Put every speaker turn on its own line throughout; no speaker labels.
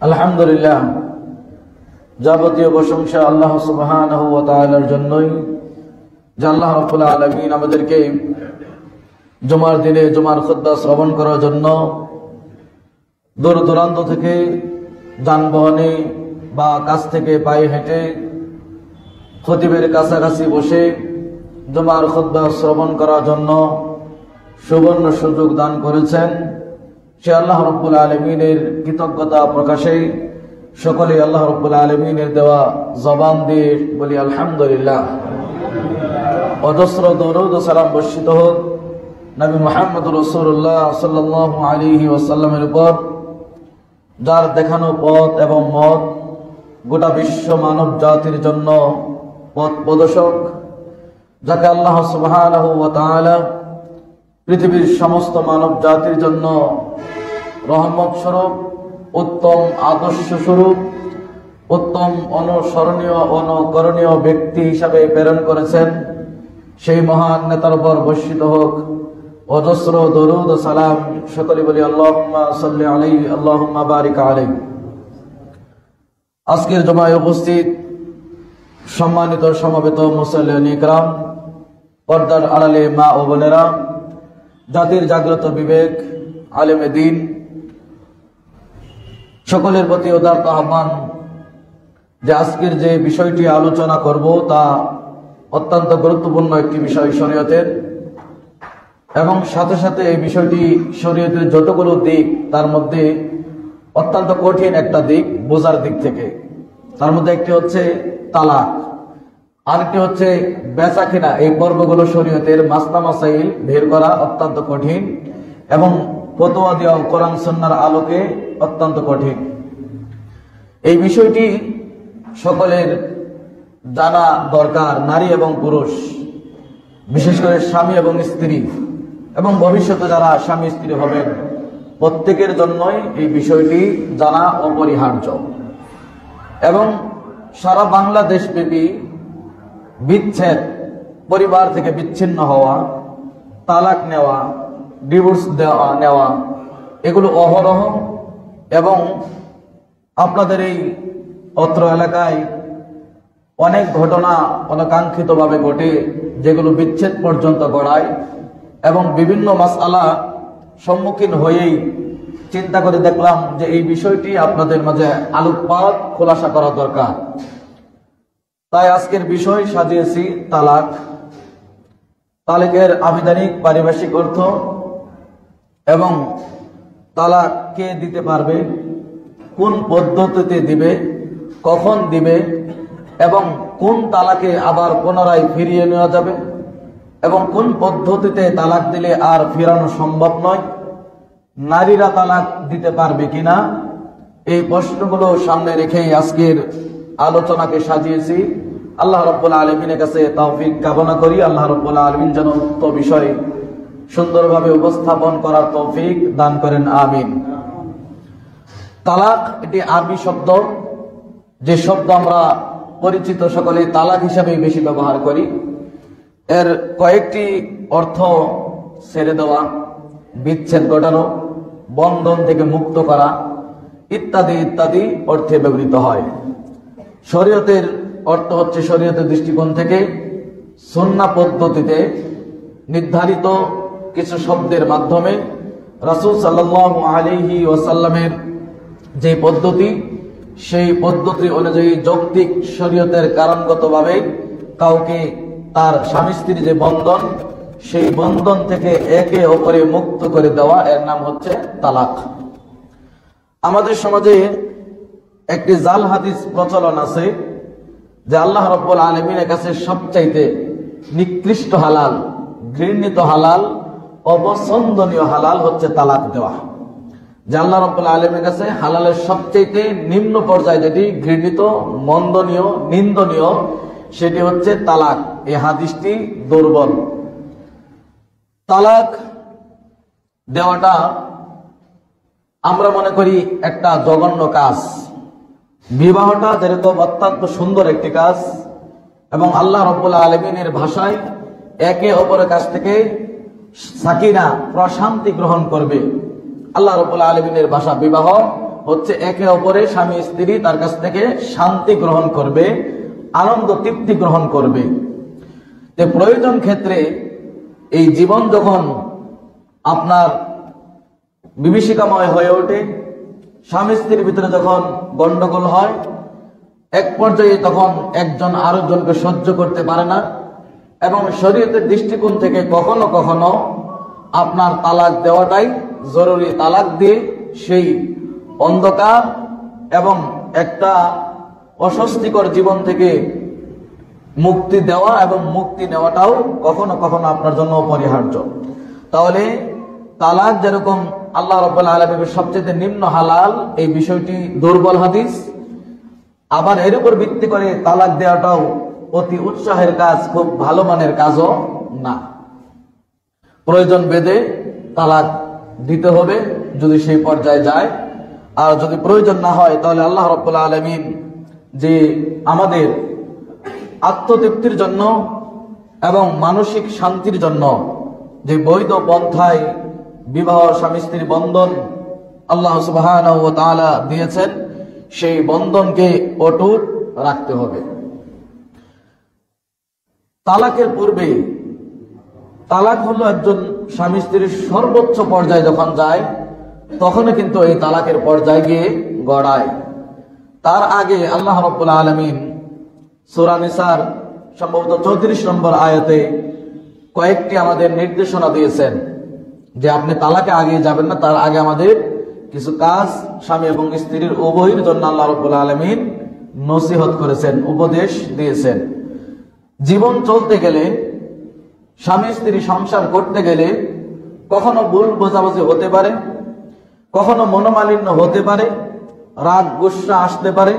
আলহামদুলিল্লাহ, যাবতীয় প্রশংসা আল্লাহ সুবহানাহু ওয়া তাআলার জন্যই, যে আল্লাহ রাব্বুল আলামিন আমাদেরকে জুমার দিনে জুমার খুতবা শ্রবণ করার জন্য দূর দূরান্ত থেকে যানবাহনে বা কাছ থেকে পায়ে হেঁটে খতিবের কাছাকাছি বসে জুমার খুতবা শ্রবণ করার জন্য সুবর্ণ সুযোগ দান করেছেন। সে আল্লাহ রাব্বুল আলামিনের কৃতজ্ঞতা প্রকাশে সকলেই আল্লাহ রাব্বুল আলামিনের দেওয়া জবান দিয়ে বলি আলহামদুলিল্লাহ। অজস্র দরুদ ও সালাম বর্ষিত হোক নবী মুহাম্মদ রাসূলুল্লাহ সাল্লাল্লাহু আলাইহি ওয়াসাল্লামের উপর, যার দেখানো পথ এবং মত গোটা বিশ্ব মানব জাতির জন্য পথ প্রদর্শক, যাকে আল্লাহ সুবহানাহু ওয়া তাআলা পৃথিবীর সমস্ত মানব জাতির জন্য রহমত স্বরূপ, উত্তম আদর্শ স্বরূপ, উত্তম অনুসরণীয় অনুকরণীয় ব্যক্তি হিসাবে প্রেরণ করেছেন। সেই মহান নেতার উপর বর্ষিত হোক অজস্র দরুদ ও সালাম। সকলে বলি আল্লাহুম্মা সাল্লি আলাইহি আল্লাহুম্মা বারিক আলাইহি। আজকের জমায় উপস্থিত সম্মানিত সমবেত মুসল্লিয়ান ইকরাম, পর্দার আড়ালে মা ও বোনেরা, জাতির জাগ্রত বিবেক, আলেমে দ্বীন, সকলের প্রতি উদারত আহ্বান যে আজকের যে বিষয়টি আলোচনা করব তা অত্যন্ত গুরুত্বপূর্ণ একটি বিষয় শরীয়তের, এবং সাথে সাথে এই বিষয়টি শরীয়তের যতগুলো দিক তার মধ্যে অত্যন্ত কঠিন একটা দিক বোঝার দিক থেকে। তার মধ্যে একটি হচ্ছে তালাক, আরেকটি হচ্ছে বেচা কিনা। এই পর্বগুলো শরীয়তের মাসলা মাসাইল বের করা অত্যন্ত কঠিন এবং ফতোয়া দেওয়া কোরআন সুন্নাহর আলোকে অত্যন্ত কঠিন। এই বিষয়টি সকলের জানা দরকার, নারী এবং পুরুষ, বিশেষ করে স্বামী এবং স্ত্রী, এবং ভবিষ্যতে যারা স্বামী স্ত্রী হবেন প্রত্যেকের জন্যই এই বিষয়টি জানা অপরিহার্য। এবং সারা বাংলাদেশ ব্যাপী বিচ্ছেদ, পরিবার থেকে বিচ্ছিন্ন হওয়া, তালাক নেওয়া, ডিভোর্স নেওয়া, এগুলো অহরহ। এবং আপনাদের এই অত্র এলাকায় অনেক ঘটনা অনাকাঙ্ক্ষিতভাবে ঘটে, যেগুলো বিচ্ছেদ পর্যন্ত গড়ায়। এবং বিভিন্ন মাসআলা সম্মুখীন হয়েই চিন্তা করে দেখলাম যে এই বিষয়টি আপনাদের মাঝে আলোকপাত খোলাসা করা দরকার। তাই আজকের বিষয় সাজিয়েছি তালাক, তালাকের আবিধানিক পারিভাষিক অর্থ, এবং তালাক কে দিতে পারবে, কোন পদ্ধতিতে দিবে, কখন দিবে, এবং কোন তালাকে আবার পুনরায় ফিরিয়ে নেওয়া যাবে, এবং কোন পদ্ধতিতে তালাক দিলে আর ফেরানো সম্ভব নয়, নারীরা তালাক দিতে পারবে কিনা, এই প্রশ্নগুলো সামনে রেখেই আজকের আলোচনাকে সাজিয়েছি। আল্লাহ রাব্বুল আলামিনের কাছে তৌফিক কামনা করি। আল্লাহ রাব্বুল আলামিন যেন উক্ত বিষয় সুন্দরভাবে উপস্থাপন করার তৌফিক দান করেন, আমিন। তালাক এটি আরবি শব্দ, যে শব্দ আমরা পরিচিত সকলে তালাক হিসাবে বেশি ব্যবহার করি। এর কয়েকটি অর্থ ছেড়ে দেওয়া, বিচ্ছেদ ঘটানো, বন্ধন থেকে মুক্ত করা ইত্যাদি ইত্যাদি অর্থে ব্যবহৃত হয়। শরীয়তের অর্থ হচ্ছে শরীয়তের দৃষ্টিকোণ থেকে সুন্নাহ পদ্ধতিতে নির্ধারিত কিছু শব্দের মাধ্যমে রাসূল সাল্লাল্লাহু আলাইহি ওয়াসাল্লামের যে পদ্ধতি, সেই পদ্ধতি অনুযায়ী যৌক্তিক শরীয়তের কারণগতভাবে কাউকে তার স্বামী স্ত্রীর যে বন্ধন, সেই বন্ধন থেকে একে অপরে মুক্ত করে দেওয়া, এর নাম হচ্ছে তালাক। আমাদের সমাজে একটি জাল হাদিস প্রচলন আছে যে আল্লাহ রাব্বুল আলামিনের কাছে সবচাইতে নিকৃষ্ট হালাল, ঘৃণিত হালাল, অপছন্দনীয় হালাল হচ্ছে তালাক দেওয়া। যে আল্লাহ রাব্বুল আলামিনের কাছে হালালের সবচাইতে নিম্ন পর্যায়ে যেটি ঘৃণিত, মন্দনীয়, নিন্দনীয়, সেটি হচ্ছে তালাক। এই হাদিসটি দুর্বল। তালাক দেওয়াটা আমরা মনে করি একটা জঘন্য কাজ। বিবাহটা যেরকম অত্যন্ত সুন্দর একটি কাজ, এবং আল্লাহ রাব্বুল আলামিনের ভাষায় একে অপরের কাছ থেকে সাকিনা, প্রশান্তি গ্রহণ করবে। আল্লাহ রাব্বুল আলামিনের ভাষা বিবাহ হচ্ছে একে অপরে স্বামী স্ত্রী তার কাছ থেকে শান্তি গ্রহণ করবে, আনন্দ তৃপ্তি গ্রহণ করবে। যে প্রয়োজন ক্ষেত্রে এই জীবন যখন আপনার বিভীষিকাময় হয়ে ওঠে, স্বামী স্ত্রীর ভিতরে যখন গন্ডগোল হয়, এক পর্যায়ে তখন একজন আরেকজনকে সহ্য করতে পারে না, এবং শরীয়তের দৃষ্টিকোণ থেকে কখনো কখনো আপনার তালাক দেওয়াটাই জরুরি। তালাক দিয়ে সেই অন্ধকার এবং একটা অস্বস্তিকর জীবন থেকে মুক্তি দেওয়া এবং মুক্তি নেওয়াটাও কখনো কখনো আপনার জন্য অপরিহার্য। তাহলে তালাক যেরকম আল্লাহ রাব্বুল আলামিনের সবচেয়ে নিম্ন হালাল, এই বিষয়টি দুর্বল হাদিস। আবার এর উপর ভিত্তি করে তালাক দেওয়াটাও অতি উৎসাহের কাজ, খুব ভালো মানের কাজও না। প্রয়োজন ভেদে তালাক দিতে হবে যদি সেই পর্যায়ে যায়। আর যদি প্রয়োজন না হয় তাহলে আল্লাহ রাব্বুল আলামিন যে আমাদের আত্মতৃপ্তির জন্য এবং মানসিক শান্তির জন্য যে বৈধ পন্থায় বিবাহ স্বামী স্ত্রীর বন্ধন আল্লাহ সুবহানাহু ওয়া তাআলা দিয়েছেন, সেই বন্ধনকে অটুট রাখতে হবে। তালাকের পূর্বে, তালাক হলো একজন স্বামী স্ত্রীর সর্বোচ্চ পর্যায়ে যখন যায় তখনই কিন্তু এই তালাকের পর্যায়ে গিয়ে গড়ায়। তার আগে আল্লাহ রাব্বুল আলামিন সূরা নিসার সম্ভবত 34 নম্বর আয়াতে কয়েকটি আমাদের নির্দেশনা দিয়েছেন যে আপনি তালাকে আগে যাবেন না, তার আগে আমাদের কিছু কাজ স্বামী এবং স্ত্রীর উভয়ের জন্য আল্লাহ রাব্বুল আলামিন নসিহত করেছেন, উপদেশ দিয়েছেন। জীবন চলতে গেলে, স্বামী স্ত্রী সংসার করতে গেলে কখনো ভুল বোঝাবুঝি হতে পারে, কখনো মনোমালিন্য হতে পারে, রাগ গুসা আসতে পারে।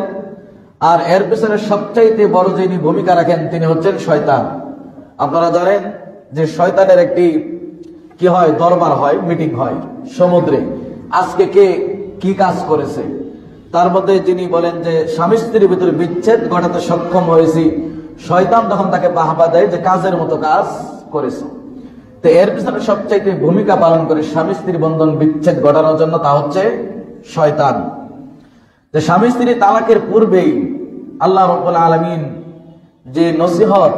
আর এর পেছনে সবচাইতে বড় যিনি ভূমিকা রাখেন তিনি হচ্ছেন শয়তান। আপনারা জানেন যে শয়তানের একটি কি হয়, দরবার হয়, মিটিং হয় সমুদ্রে। আজকে কে কি কাজ করেছে, তার মধ্যে যিনি বলেন যে স্বামী স্ত্রীর ভিতরে বিচ্ছেদ ঘটাতে সক্ষম হয়েছি, শয়তান তখন তাকে বাহবা দেয় যে কাজের মতো কাজ করেছে। তো এর পিছনে সবচাইতে ভূমিকা পালন করে স্বামী স্ত্রী বন্ধন বিচ্ছেদ ঘটানোর জন্য তা হচ্ছে শয়তান। যে স্বামী স্ত্রী তালাকের পূর্বেই আল্লাহ রাব্বুল আলামিন যে নসিহত,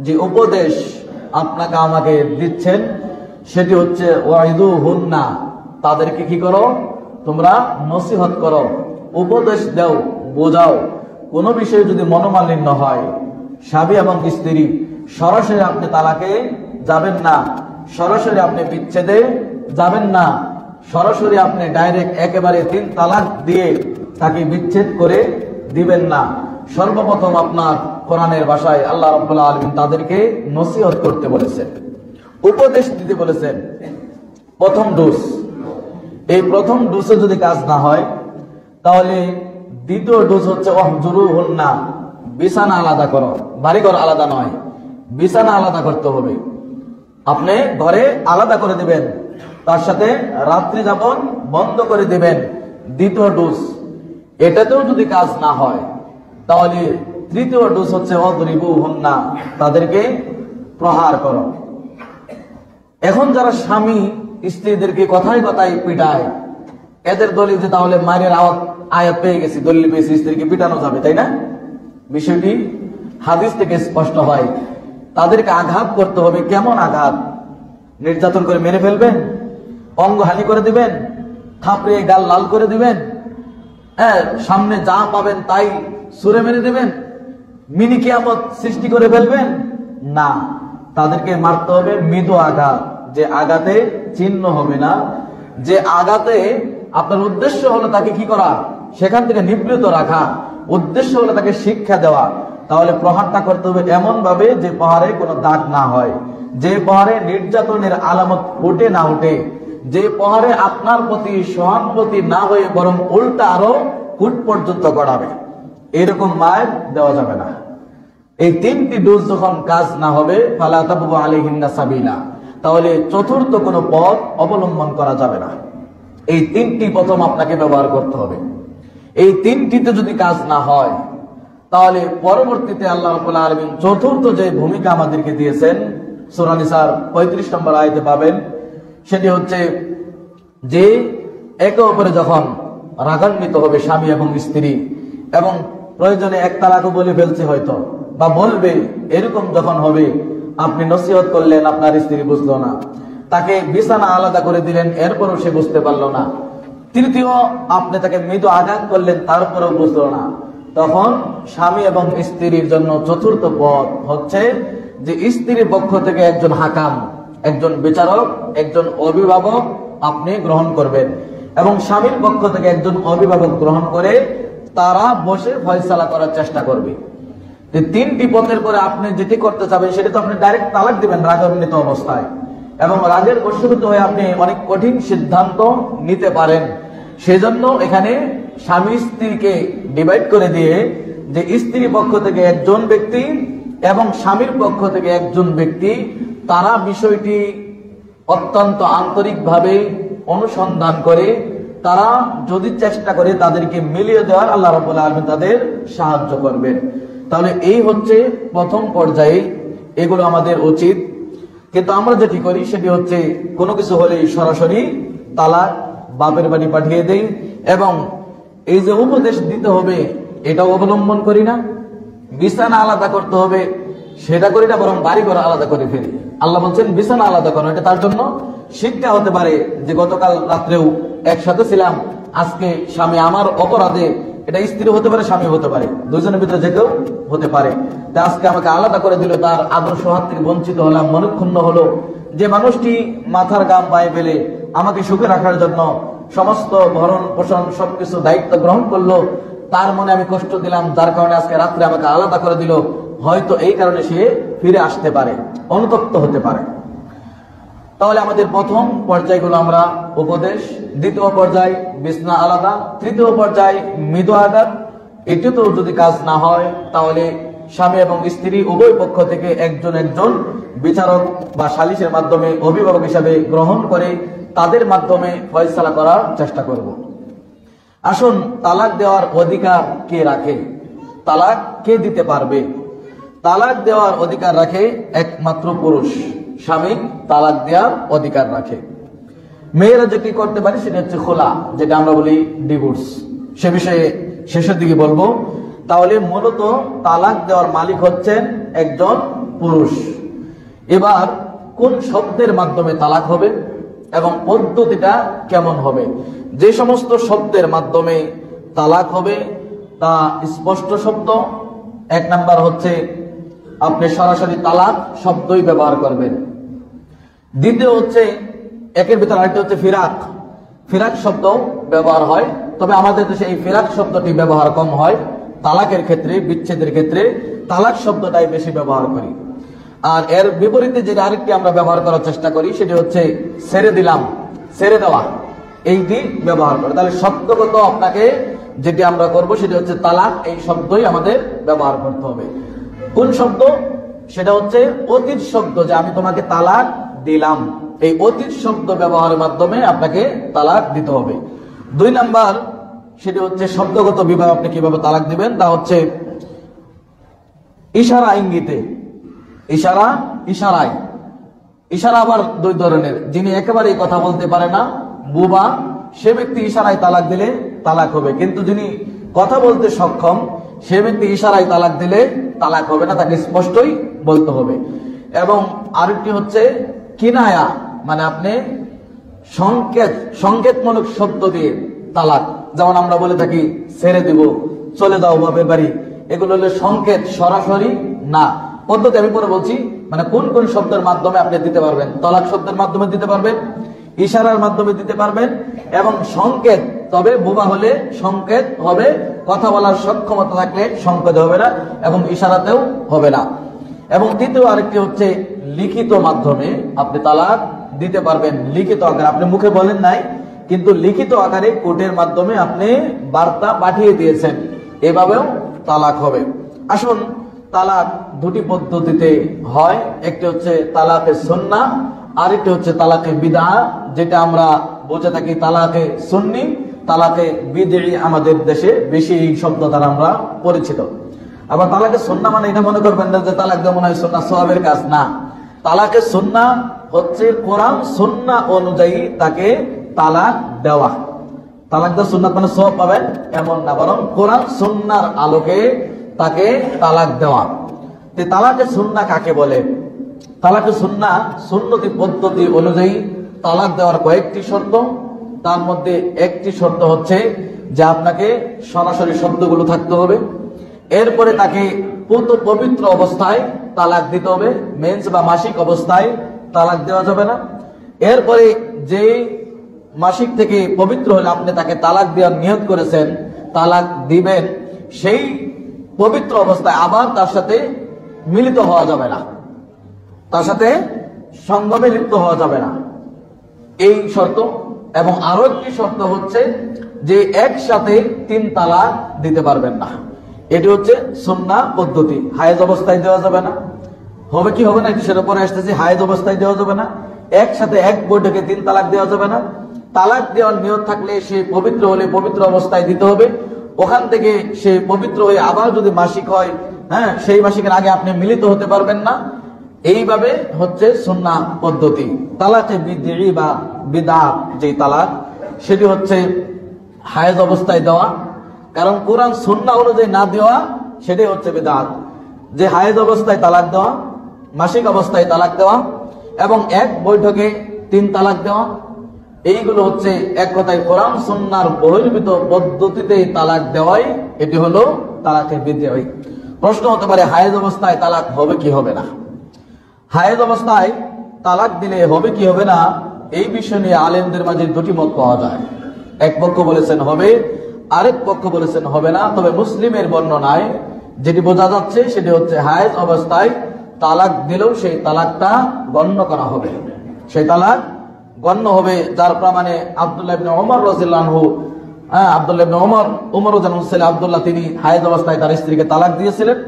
যে উপদেশ আপনাকে আমাকে দিচ্ছেন সেটি হচ্ছে ওয়াইদুহুন্না, তাদেরকে কি করো, তোমরা নসিহত করো, উপদেশ দাও, বোঝাও। কোনো বিষয়ে যদি মনোমালিন্য হয়, স্বামী এবং স্ত্রী, সরাসরি আপনি তালাকে যাবেন না, সরাসরি আপনি বিচ্ছেদে যাবেন না, সরাসরি আপনি ডাইরেক্ট একেবারে 3 তালাক দিয়ে তাকে বিচ্ছেদ করে দিবেন না। সর্বপ্রথম আপনার কোরআনের ভাষায় আল্লাহ রাব্বুল আলামিন তাদেরকে নসিহত করতে বলেছেন, উপদেশ দিতে বলেছেন। প্রথম ডোজ, এই প্রথম ডোজে যদি কাজ না হয় তাহলে দ্বিতীয় ডোজ হচ্ছে ওয়াহজুরুহুন্না, বিছানা আলাদা করো। বাড়িঘর আলাদা নয়, বিছানা আলাদা করতে হবে। আপনি ঘরে আলাদা করে দিবেন, তার সাথে রাত্রি যাপন বন্ধ করে দিবেন। দ্বিতীয় ডোজ, এটাতেও যদি কাজ না হয় তাহলে তৃতীয় ডোজ হচ্ছে ওয়াদরিবুহুন্না, তাদেরকে প্রহার করো। এখন যারা স্বামী স্ত্রীদেরকে কথায় কথায় পিটায়, এদের দলিল যে তাহলে মায়ের আয়াত পেয়ে গেছি, দলিল পেয়েছি, স্ত্রীকে পিটানো যাবে, তাই না? বিষয়টি হাদিস থেকে স্পষ্ট হয়। তাদেরকে আঘাত করতে হবে। কেমন আঘাত? নির্যাতন করে মেরে ফেলবেন, অঙ্গহানি করে দিবেন, থাপড়িয়ে গাল লাল করে দিবেন, হ্যাঁ, সামনে যা পাবেন তাই ছুঁড়ে মেরে দিবেন, মিনি কিয়ামত সৃষ্টি করে ফেলবেন? না, তাদেরকে মারতে হবে মৃদু আঘাত, যে আঘাতে চিহ্ন হবে না, যে আঘাতে আপনার উদ্দেশ্য হলো তাকে কি করা, সেখান থেকে নিবৃত রাখা, উদ্দেশ্য হলো তাকে শিক্ষা দেওয়া। তাহলে প্রহারটা করতে হবে এমন ভাবে যে প্রহারে কোনো দাগ না হয়, যে প্রহারে নির্যাতনের আলামত ফুটে না ওঠে, যে প্রহারে আপনার প্রতি সহানুভূতি না হয়ে বরং উল্টা আরো কুট পর্যন্ত গড়াবে, এরকম মায়ের দেওয়া যাবে না। এই 3টি ডোজ যখন কাজ না হবে, ফালা তাবু আলাইহিন্না সাবিলা, তাহলে চতুর্থ কোনো পথ অবলম্বন করা যাবে না। এই 3টি প্রথম আপনাকে ব্যবহার করতে হবে। এই 3টিতে যদি কাজ না হয় তাহলে পরবর্তীতে আল্লাহ রাব্বুল আলামিন চতুর্থ যে ভূমিকা আমাদেরকে দিয়েছেন সূরা নিসার 35 নম্বর আয়াতে পাবেন, সেটি হচ্ছে যে একে অপরে যখন রাগান্বিত হবে স্বামী এবং স্ত্রী, এবং প্রয়োজনে এক তালাকও বলে ফেলছে হয়তো বা বলবে, এরকম যখন হবে আপনি নসিহত করলেন, আপনার স্ত্রী বুঝলো না, তাকে বিছানা আলাদা করে দিলেন, এরপরও সে বুঝতে পারলো না, তৃতীয় আপনি তাকে মৃদু আঘাত করলেন, তারপরেও বুঝলো না, তখন স্বামী এবং স্ত্রীর জন্য চতুর্থ পথ হচ্ছে যে স্ত্রীর পক্ষ থেকে একজন হাকাম, একজন বিচারক, একজন অভিভাবক আপনি গ্রহণ করবেন, এবং স্বামীর পক্ষ থেকে একজন অভিভাবক গ্রহণ করে তারা বসে ফয়সালা করার চেষ্টা করবে। তিনটি পথের পরে আপনি যেটি করতে চাবেন সেটা তো আপনি ডাইরেক্ট তালাক দিবেন রাগান্বিত অবস্থায়, এবং রাগের বশীভূত হয়ে আপনি অনেক কঠিন সিদ্ধান্ত নিতে পারেন। সেজন্য এখানে স্বামী স্ত্রীকে ডিভাইড করে দিয়ে যে স্ত্রী পক্ষ থেকে একজন ব্যক্তি এবং স্বামীর পক্ষ থেকে একজন ব্যক্তি, তারা বিষয়টি অত্যন্ত আন্তরিকভাবে অনুসন্ধান করে তারা যদি চেষ্টা করে তাদেরকে মিলিয়ে দেওয়ার, আল্লাহ রাব্বুল আলামিন তাদের সাহায্য করবেন। তাহলে এই হচ্ছে প্রথম পর্যায়ে, এগুলো আমাদের উচিত। কিন্তু আমরা যেটি করি সেটি হচ্ছে কোনো কিছু হলেই সরাসরি তালাক, বাপের বাড়ি পাঠিয়ে দেই, এবং এই যে উপদেশ দিতে হবে এটাও অবলম্বন করি না, বিছানা আলাদা করতে হবে সেটা করি না, বরং বাড়ি ঘর আলাদা করে ফেলি। আল্লাহ বলছেন বিছানা আলাদা করো, এটা তার জন্য শিক্ষা হতে পারে যে গতকাল রাত্রেও একসাথে ছিলাম, আজকে স্বামী আমার অপরাধে, এটা স্ত্রী হতে পারে, স্বামী হতে পারে, দুজনের ভিতরে যে কেউ হতে পারে, তা আজকে আমাকে আলাদা করে দিল, তার আদর্শ হাত থেকে বঞ্চিত হলাম, মনক্ষুণ্ণ হলো। যে মানুষটি মাথার গাম পায়ে ফেলে আমাকে সুখে রাখার জন্য সমস্ত ভরণ পোষণ সবকিছু দায়িত্ব গ্রহণ করলো, তার মনে আমি কষ্ট দিলাম, যার কারণে আজকে রাত্রে আমাকে আলাদা করে দিল, হয়তো এই কারণে সে ফিরে আসতে পারে, অনুতপ্ত হতে পারে। তাহলে আমাদের প্রথম পর্যায়গুলো আমরা উপদেশ, দ্বিতীয় পর্যায় বিছনা আলাদা, তৃতীয় পর্যায় মৃদু আঘাত। এটিতেও যদি কাজ না হয় তাহলে স্বামী এবং স্ত্রী উভয় পক্ষ থেকে একজন একজন বিচারক বা সালিশের মাধ্যমে অভিভাবক হিসাবে গ্রহণ করে তাদের মাধ্যমে ফয়সালা করার চেষ্টা করব। আসুন, তালাক দেওয়ার অধিকার কে রাখে? তালাক কে দিতে পারবে? তালাক দেওয়ার অধিকার রাখে একমাত্র পুরুষ। স্বামী তালাক দেওয়ার অধিকার রাখে। মেয়েরা যেটি করতে পারে সেটা হচ্ছে খোলা, যেটা আমরা বলি ডিভোর্স। সে বিষয়ে শেষের দিকে বলবো। তাহলে মূলত তালাক দেওয়ার মালিক হচ্ছেন একজন পুরুষ। এবার কোন শব্দের মাধ্যমে তালাক হবে এবং পদ্ধতিটা কেমন হবে? যে সমস্ত শব্দের মাধ্যমে তালাক হবে তা স্পষ্ট শব্দ। এক নাম্বার হচ্ছে আপনি সরাসরি তালাক শব্দই ব্যবহার করবেন। দ্বিতীয় হচ্ছে একের ভিতর আরেকটা হচ্ছে ফিরাক। ফিরাক শব্দ ব্যবহার হয়, তবে আমাদের দেশে এই ফিরাক শব্দটি ব্যবহার কম হয়। তালাকের ক্ষেত্রে, বিচ্ছেদের ক্ষেত্রে তালাক শব্দটাই বেশি ব্যবহার করি। আর এর বিপরীতে যেটা আরেকটি আমরা ব্যবহার করার চেষ্টা করি সেটি হচ্ছে ছেড়ে দিলাম, ছেড়ে দেওয়া, এইটি ব্যবহার করে। তাহলে শব্দগত আপনাকে যেটি আমরা করব সেটি হচ্ছে তালাক, এই শব্দই আমাদের ব্যবহার করতে হবে। কোন শব্দ? সেটা হচ্ছে অতীত শব্দ, যে আমি তোমাকে তালাক দিলাম, এই অতীত শব্দ ব্যবহারের মাধ্যমে আপনাকে তালাক দিতে হবে। দুই নাম্বার সেটি হচ্ছে শব্দগত বিবাহ। আপনি কিভাবে তালাক দিবেন তা হচ্ছে ইশারা ইঙ্গিতে। ইশারা, ইশারায়। ইশারা আবার দুই ধরনের, যিনি একেবারেই কথা বলতে পারে না, বুবা, সে ব্যক্তি ইশারায় তালাক দিলে তালাক হবে। কিন্তু যিনি কথা বলতে সক্ষম সে ব্যক্তি ইশারায় তালাক দিলে তালাক হবে না, তাকে স্পষ্টই বলতে হবে। এবং আরেকটি হচ্ছে কিনায়া, মানে আপনি সংকেতমূলক শব্দ দিয়ে তালাক, যেমন আমরা বলে থাকি ছেড়ে দিব, চলে যাও বাপের বাড়ি, এগুলো হলো সংকেত, সরাসরি না। পদ্ধতি আমি পরে বলছি, মানে কোন কোন শব্দের মাধ্যমে আপনি দিতে পারবেন। তালাক শব্দের মাধ্যমে দিতে পারবেন, ইশারার মাধ্যমে দিতে পারবেন, এবং সংকেত, তবে বোবা হলে সংকেত হবে, কথা বলার সক্ষমতা থাকলে সংকেত হবে না এবং ইশারাতেও হবে না। এবং তৃতীয় আরেকটি হচ্ছে লিখিত মাধ্যমে আপনি তালাক দিতে পারবেন। লিখিত আকারে, আপনি মুখে বলেন নাই কিন্তু লিখিত আকারে কোর্টের মাধ্যমে আপনি বার্তা পাঠিয়ে দিয়েছেন, এভাবেও তালাক হবে। আসুন, তালাক দুটি পদ্ধতিতে হয়। একটি হচ্ছে তালাকে সুন্নাহ, আরেকটি হচ্ছে তালাকে বিদআ, যেটা আমরা বুঝে থাকি তালাকে সুন্নি, তালাকে বিদঈ আমাদের দেশে বেশি এই শব্দ দ্বারা আমরা পরিচিত। আবার তালাকে সুন্নাহ মানে এটা মনে করবেন না যে তালাক দেওয়া মনে হয় সুন্নাহ সওয়াবের কাজ, না। তালাকে সুন্নাহ হচ্ছে কোরআন সুন্নাহ অনুযায়ী তাকে তালাক দেওয়া। তালাক দেওয়া সুন্নাত মানে সওয়াব পাবেন এমন না, বরং কোরআন সুন্নাহর আলোকে তাকে তালাক দেওয়া। তালাকে সুন্নাহ কাকে বলে? তালাকে সুন্নাহ সুন্নতি পদ্ধতি অনুযায়ী তালাক দেওয়ার কয়েকটি শর্ত। তার মধ্যে একটি শর্ত হচ্ছে যে আপনাকে সরাসরি শব্দগুলো থাকতে হবে, এরপরে তাকে পবিত্র অবস্থায় তালাক দিতে হবে, মেন্স বা মাসিক অবস্থায় তালাক দেওয়া যাবে না। এরপরে যে মাসিক থেকে পবিত্র হলে আপনি তাকে তালাক দেওয়ার নিয়ত করেছেন, তালাক দিবেন, সেই পবিত্র অবস্থায় আবার তার সাথে মিলিত হওয়া যাবে না, তার সাথে সঙ্গমে লিপ্ত হওয়া যাবে না, এই শর্ত। এবং আরো একটি শর্ত হচ্ছে যে একসাথে 3 তালাক দিতে পারবেন না। এটি হচ্ছে সুন্নাহ পদ্ধতি। হায়েজ অবস্থায় দেওয়া যাবে না, হবে কি হবে না সেটার উপরে আসতেছি। হায়েজ অবস্থায় দেওয়া যাবে না, একসাথে এক বৈঠকে 3 তালাক দেওয়া যাবে না। তালাক দেওয়ার নিয়ত থাকলে সে পবিত্র হলে পবিত্র অবস্থায় দিতে হবে, ওখান থেকে সে পবিত্র হয়ে আবার যদি মাসিক হয়, হ্যাঁ, সেই মাসিকের আগে আপনি মিলিত হতে পারবেন না। এইভাবে হচ্ছে সুন্নাহ পদ্ধতি। তালাকে বিদঈ বা বিদআত যে তালাক, সেটি হচ্ছে হায়েজ অবস্থায় দেওয়া, কারণ কোরআন সুন্নাহ অনুযায়ী না দেওয়া সেটাই হচ্ছে বিদআত। যে হায়েজ অবস্থায় তালাক দেওয়া, মাসিক অবস্থায় তালাক দেওয়া এবং এক বৈঠকে 3 তালাক দেওয়া, এইগুলো হচ্ছে এক কথায় কোরআন সুন্নাহর বহির্ভূত পদ্ধতিতে তালাক দেওয়াই এটি হলো তালাকে বিদঈ। প্রশ্ন হতে পারে হায়েজ অবস্থায় তালাক হবে কি হবে না? হায়েজ অবস্থায় তালাক দিলে হবে কি হবে না, এই বিষয় নিয়ে আলেমদের মাঝে দুটি মত পাওয়া যায়। এক পক্ষ বলেছেন হবে, আরেক পক্ষ বলেছেন হবে না। তবে মুসলিমের বর্ণনায় যেটি বোঝা যাচ্ছে সেটি হচ্ছে হায়েজ অবস্থায় তালাক দিলেও সেই তালাকটা গণ্য করা হবে, সেই তালাক গণ্য হবে। যার প্রমাণে আব্দুল্লাহ ইবনে ওমর রাদিয়াল্লাহু আনহু, আব্দুল্লাহ ইবনে ওমর জানুল ছেলে আব্দুল্লাহ, তিনি হায়েজ অবস্থায় তার স্ত্রীকে তালাক দিয়েছিলেন।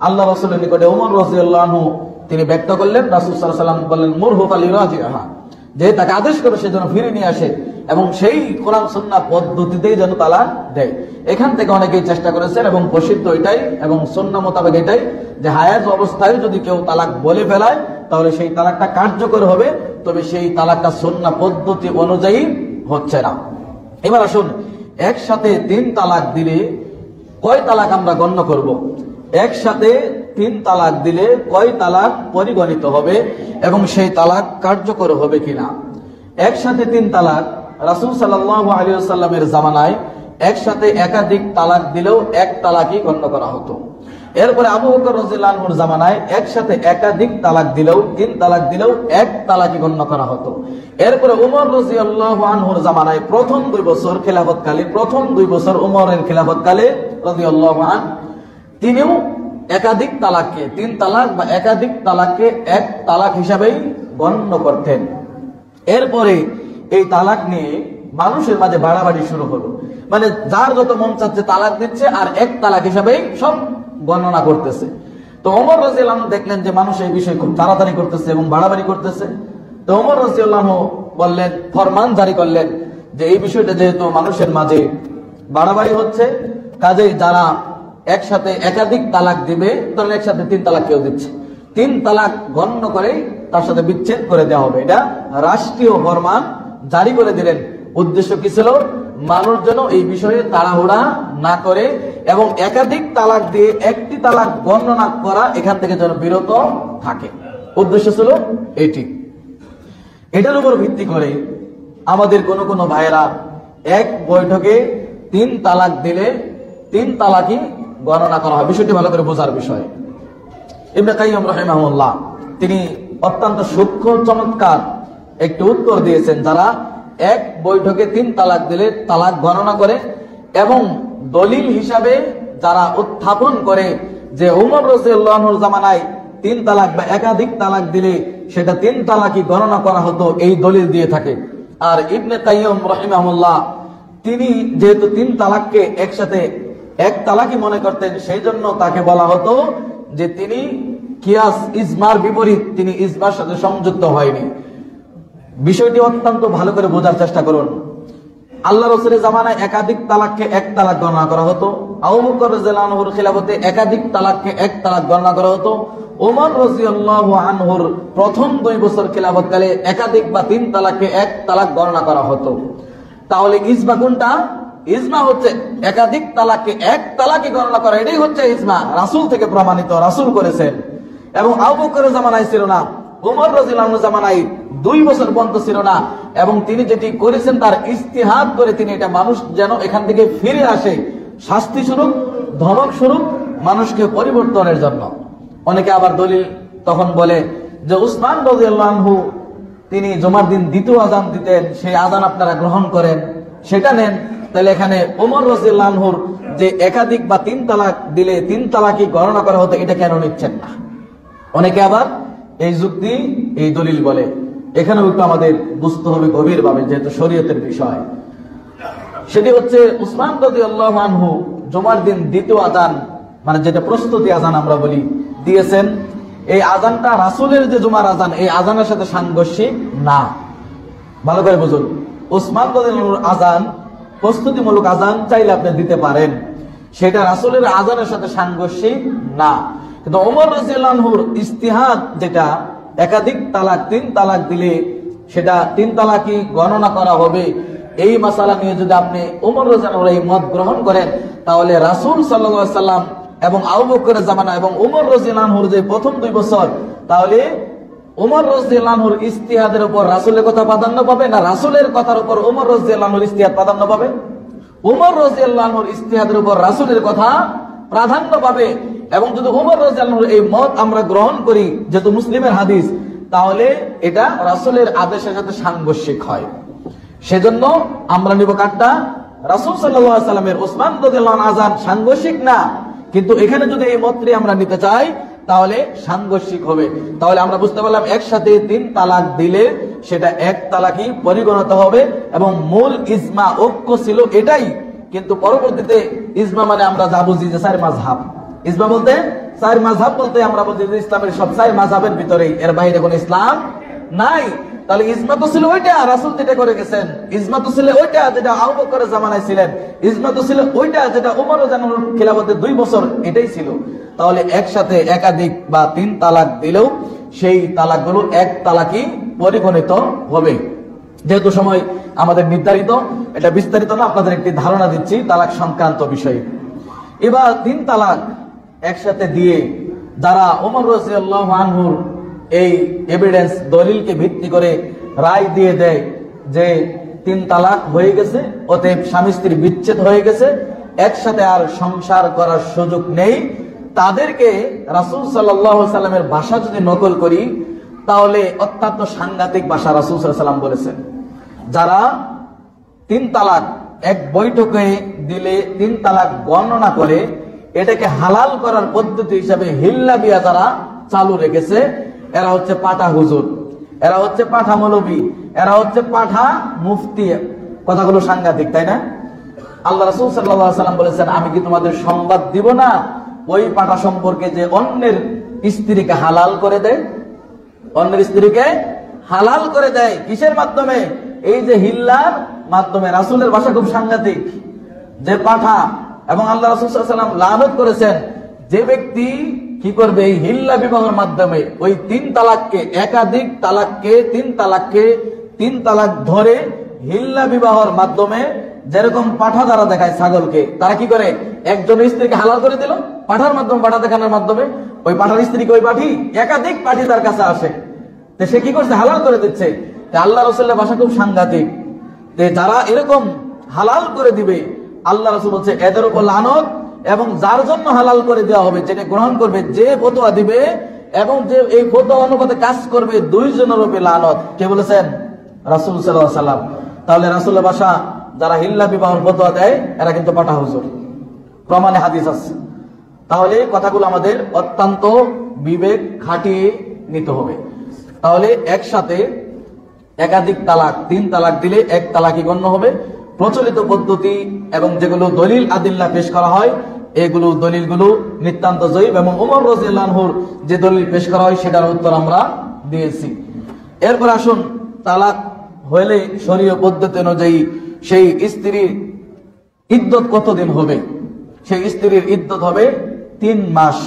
আল্লাহ রাসূলের নিকটে ওমর রাদিয়াল্লাহু আনহু তিনি ব্যক্ত করলেন, রাসূল সাল্লাল্লাহু আলাইহি ওয়াসাল্লাম বললেন মুরহু ফালিরাজিহা, যে তাকে আদেশ করে সে যেন ফিরে নিয়ে আসে এবং সেই কোরআন সুন্নাহ পদ্ধতিতেই যেন তালাক দেয়। এখান থেকে অনেকেই চেষ্টা করেছেন এবং প্রসিদ্ধ এটাই এবং সুন্নাহ মোতাবেক এটাই যে হায়াজ অবস্থায় যদি কেউ তালাক বলে ফেলায় তাহলে সেই তালাকটা কার্যকর হবে, তবে সেই তালাকটা সুন্নাহ পদ্ধতি অনুযায়ী হচ্ছে না। এবার আসুন, একসাথে 3 তালাক দিলে কয় তালাক আমরা গণ্য করব? একসাথে 3 তালাক দিলে কয় তালাক পরিগণিত হবে এবং সেই তালাক কার্যকর হবে কিনা? একসাথে 3 তালাক রাসূল সাল্লাল্লাহু আলাইহি ওয়াসাল্লামের জামানায় একসাথে একাধিক তালাক দিলেও 1 তালাকই গণ্য করা হতো। এরপরে আবু বকর রাদিয়াল্লাহু আনহুর জামানায় একসাথে একাধিক তালাক দিলেও 3 তালাক দিলেও 1 তালাকই গণ্য করা হতো। এরপরে উমর রাদিয়াল্লাহু আনহুর জামানায় প্রথম 2 বছর খেলাফতকালে, প্রথম 2 বছর উমরের খেলাফতকালে রাদিয়াল্লাহু আনহু, তিনিও একাধিক তালাককে 3 তালাক বা একাধিক তালাককে 1 তালাক হিসাবেই গণ্য করতেন। এরপরে এই তালাক নিয়ে মানুষের মাঝে বাড়াবাড়ি শুরু হলো, মানে যার যত মন চাচ্ছে তালাক দিচ্ছে আর 1 তালাক হিসাবেই সব গণনা করতেছে। তো ওমর রাদিয়াল্লাহু আনহু দেখলেন যে মানুষ এই বিষয় খুব তাড়াতাড়ি করতেছে এবং বাড়াবাড়ি করতেছে। তো ওমর রাদিয়াল্লাহু আনহু বললেন, ফরমান জারি করলেন যে এই বিষয়টা যেহেতু মানুষের মাঝে বাড়াবাড়ি হচ্ছে, কাজেই যারা একসাথে একাধিক তালাক দিবে তাহলে একসাথে 3 তালাক কেউ দিচ্ছে, 3 তালাক গণ্য করে তার সাথে বিচ্ছেদ করে দেওয়া হবে। এটা রাষ্ট্রীয় ফরমান জারি করে দিলেন। উদ্দেশ্য কি ছিল? মানুষ যেন এই বিষয়ে তাড়াহুড়া না করে এবং একাধিক তালাক দিয়ে 1টি তালাক গণনা করা এখান থেকে যেন বিরত থাকে। উদ্দেশ্য ছিল এটি। এটার উপর ভিত্তি করে আমাদের কোন কোন ভাইয়েরা এক বৈঠকে 3 তালাক দিলে 3 তালাকই গণনা করা হয়। বিষয়টি ভালো করে বোঝার বিষয়। ইবনে কাইয়্যিম রাহিমাহুল্লাহ তিনি অত্যন্ত সূক্ষ্ম চমৎকার একটি উত্তর দিয়েছেন। যারা এক বৈঠকে 3 তালাক দিলে তালাক গণনা করে এবং দলিল হিসাবে যারা উত্থাপন করে যে উমর রাদিয়াল্লাহু আনহুর জামানায় 3 তালাক বা একাধিক তালাক দিলে সেটা 3 তালাকই গণনা করা হতো, এই দলিল দিয়ে থাকে। আর ইবনে কাইয়্যিম রাহিমাহুল্লাহ তিনি যেহেতু 3 তালাককে একসাথে 1 তালাকই মনে করতেন, সেই জন্য তাকে বলা হতো যে তিনি কিয়াস ইজমার বিপরীত, তিনি ইজমার সাথে সংযুক্ত হয়নি। বিষয়টি অত্যন্ত ভালো করে বোঝার চেষ্টা করুন। আল্লাহ রাসূলের জামানায় একাধিক তালাককে 1 তালাক গণনা করা হতো। আবু বকর রাদিয়াল্লাহু আনহুর খিলাফতে একাধিক তালাককে 1 তালাক গণনা করা হতো। ওমর রাদিয়াল্লাহু আনহুর প্রথম 2 বছর খিলাফতকালে একাধিক বা 3 তালাককে 1 তালাক গণনা করা হতো। তাহলে ইজমা কোনটা? ইজমা হচ্ছে একাধিক তালাককে এক তালাকে গণনা করা, এটাই হচ্ছে ইজমা, রাসূল থেকে প্রমাণিত, রাসূল করেছেন। এবং আবু বকরের জামানায় ছিল না, ওমর রাদিয়াল্লাহু আনহু জামানায় 2 বছর পর্যন্ত ছিল না। এবং তিনি যেটি করেছেন তার ইজতিহাদ করে তিনি এটা মানুষ যেন এখান থেকে ফিরে আসে, শাস্তি স্বরূপ, ধমক স্বরূপ, মানুষকে পরিবর্তনের জন্য। অনেকে আবার দলিল তখন বলে যে উসমান রাদিয়াল্লাহু আনহু তিনি জুমার দিন দ্বিতীয় আযান দিতেন, সেই আযান আপনারা গ্রহণ করেন, সেটা নেন। তাহলে এখানে ওমর রাদিয়াল্লাহু আনহুর যে একাধিক বা 3 তালাক দিলে 3 তালাকই গণনা করা হতো, এটা কেন নিচ্ছেন না? অনেকে আবার এই যুক্তি, এই দলিল বলে। এখানেও একটু আমাদের বুঝতে হবে গভীরভাবে, যেহেতু শরীয়তের বিষয়। সেটি হচ্ছে উসমান রাদিয়াল্লাহু আনহু জুমার দিন দ্বিতীয় আযান, মানে যেটা প্রস্তুতি আযান আমরা বলি, দিয়েছেন। এই আযানটা রাসূলের যে জুমার আযান, এই আযানের সাথে সাংঘর্ষিক না। ভালো করে বুঝুন, উসমান রাদিয়াল্লাহু আনহুর আযান প্রস্তুতিমূলক আযান চাইলে আপনি দিতে পারেন, সেটা রাসূলের আযানের সাথে সাংঘর্ষিক না। কিন্তু ওমর রাদিয়াল্লাহু আনহুর ইজতিহাদ যেটা একাধিক তালাক 3 তালাক দিলে সেটা 3 তালাকই গণনা করা হবে, এই মাসালা নিয়ে যদি আপনি ওমর রাদিয়াল্লাহু আনহুর এই মত গ্রহণ করেন, তাহলে রাসূল সাল্লাল্লাহু আলাইহি সাল্লাম এবং আবু বকরের জামানা এবং ওমর রাদিয়াল্লাহু আনহুর যে প্রথম 2 বছর, তাহলে ওমর রাদিয়াল্লাহু আনহুর ইজতিহাদের উপর রাসূলের কথা প্রাধান্য পাবে, না রাসূলের কথার উপর ওমর রাদিয়াল্লাহু আনহুর ইজতিহাদ প্রাধান্য পাবে? ওমর রাদিয়াল্লাহু আনহুর ইজতিহাদের উপর রাসূলের কথা প্রাধান্য পাবে। এবং যদি ওমর রাদিয়াল্লাহু আনহুর এই মত আমরা গ্রহণ করি, যেহেতু মুসলিমের হাদিস, তাহলে এটা রাসূলের আদেশের সাথে সাংঘর্ষিক হয়। সেজন্য আমরা নিব কাটটা রাসূল সাল্লাল্লাহু আলাইহি সাল্লামের উসমান রাদিয়াল্লাহু আনহু আযান সাংঘর্ষিক না, কিন্তু এখানে যদি এই মতটি আমরা নিতে চাই তাহলে সাংঘর্ষিক হবে। তাহলে আমরা বুঝতে পারলাম একসাথে 3 তালাক দিলে সেটা 1 তালাকই পরিগণিত হবে, এবং মূল ইজমা ঐক্য ছিল এটাই। কিন্তু পরবর্তীতে ইজমা মানে আমরা যা বুঝি যে 4 মাযহাব, ইজমা বলতে 4 মাযহাব বলতে আমরা বুঝি যে ইসলামের সব 4 মাযহাবের ভিতরেই, এর বাইরে কোনো ইসলাম নাই। তাহলে ইজমা তো ছিল ওইটা রাসূল যেটা করে গেছেন, ইজমা তো ছিল ওইটা যেটা আবু বকরের জামানায় ছিলেন, ইজমা তো ছিল ওইটা যেটা ওমর রাদিয়াল্লাহু আনহুর খিলাফতে 2 বছর, এটাই ছিল। তাহলে একসাথে একাধিক বা 3 তালাক দিলেও সেই তালাকগুলো 1 তালাকই পরিগণিত হবে। যেহেতু সময় আমাদের নির্ধারিত, এটা বিস্তারিত না, আপনাদের একটি ধারণা দিচ্ছি তালাক সংক্রান্ত বিষয়ে। এবার 3 তালাক একসাথে দিয়ে যারা ওমর রাদিয়াল্লাহু আনহুর এই এভিডেন্স দলিলকে ভিত্তি করে রায় দিয়ে দেয় যে 3 তালাক হয়ে গেছে, অতএব স্বামী স্ত্রী বিচ্ছেদ হয়ে গেছে, একসাথে আর সংসার করার সুযোগ নেই, তাদেরকে রাসূল সাল্লাল্লাহু আলাইহি সাল্লামের ভাষা যদি নকল করি, তাহলে অত্যন্ত সাংঘাতিক ভাষা রাসূল সাল্লাল্লাহু আলাইহি সাল্লাম বলেছেন। যারা 3 তালাক এক বৈঠকে দিলে 3 তালাক গণনা করে, এটাকে হালাল করার পদ্ধতি হিসাবে হিল্লা বিয়া যারা চালু রেখেছে, এরা হচ্ছে পাঠা হুজুর, এরা হচ্ছে পাঠা মৌলবী, এরা হচ্ছে পাঠা মুফতি। কথাগুলো সাংঘাতিক, তাই না? আল্লাহ রাসূল সাল্লাল্লাহু আলাইহি সাল্লাম বলেছেন, আমি কি তোমাদের সংবাদ দিব না ওই পাঠা সম্পর্কে যে অন্যের স্ত্রীকে হালাল করে দেয়, অন্যের স্ত্রীকে হালাল করে দেয় কিসের মাধ্যমে? এই যে হিল্লার মাধ্যমে। রাসূলের ভাষা খুব সাংঘাতিক, যে পাঠা। এবং আল্লাহ রাসূল সাল্লাল্লাহু আলাইহি ওয়াসাল্লাম লানত করেছেন যে ব্যক্তি কি করবে এই হিল্লা বিবাহের মাধ্যমে ওই 3 তালাককে, একাধিক তালাককে 3 তালাক ধরে হিল্লা বিবাহের মাধ্যমে, যেরকম পাঠা দ্বারা দেখায় ছাগলকে, তারা কি করে একজনের স্ত্রীকে হালাল করে দিল পাঠার মাধ্যমে, পাঠা দেখানোর মাধ্যমে। ওই পাঠার স্ত্রীকে ওই পাঠি, একাধিক পাঠি তার কাছে আসে, তো সে কি করছে? হালাল করে দিচ্ছে। আল্লাহ রাসূলের ভাষা খুব সাংঘাতিক, যারা এরকম হালাল করে দিবে, আল্লাহ রাসূল বলছে এদের উপর লানত। এবং যার জন্য হালাল করে দেওয়া হবে, যেটা গ্রহণ করবে, যে ফতোয়া দিবে এবং যে এই ফতোয়া অনুপাতে কাজ করবে, 2 জনের উপর লানত। কে বলেছেন? রাসূল সাল্লাল্লাহু আলাইহি ওয়াসাল্লাম। তাহলে রাসূলের ভাষা যারা হিল্লা বিবাহের ফতোয়া দেয়, এরা কিন্তু পাঠা হুজুর, প্রমাণে হাদিস আছে। তাহলে কথাগুলো আমাদের অত্যন্ত বিবেক খাটিয়ে নিতে হবে। তাহলে একসাথে একাধিক তালাক, 3 তালাক দিলে 1 তালাকই গণ্য হবে। প্রচলিত পদ্ধতি এবং যেগুলো দলিল আদিল্লা পেশ করা হয়, এগুলো দলিলগুলো নিতান্ত জয়ীব, এবং ওমর রাদিয়াল্লাহু আনহুর যে দলিল পেশ করা হয় সেটার উত্তর আমরা দিয়েছি। এরপর আসুন, তালাক হলে শরীয় পদ্ধতি অনুযায়ী সেই স্ত্রীর ইদ্যত কতদিন হবে? সেই স্ত্রীর ইদ্যত হবে 3 মাস।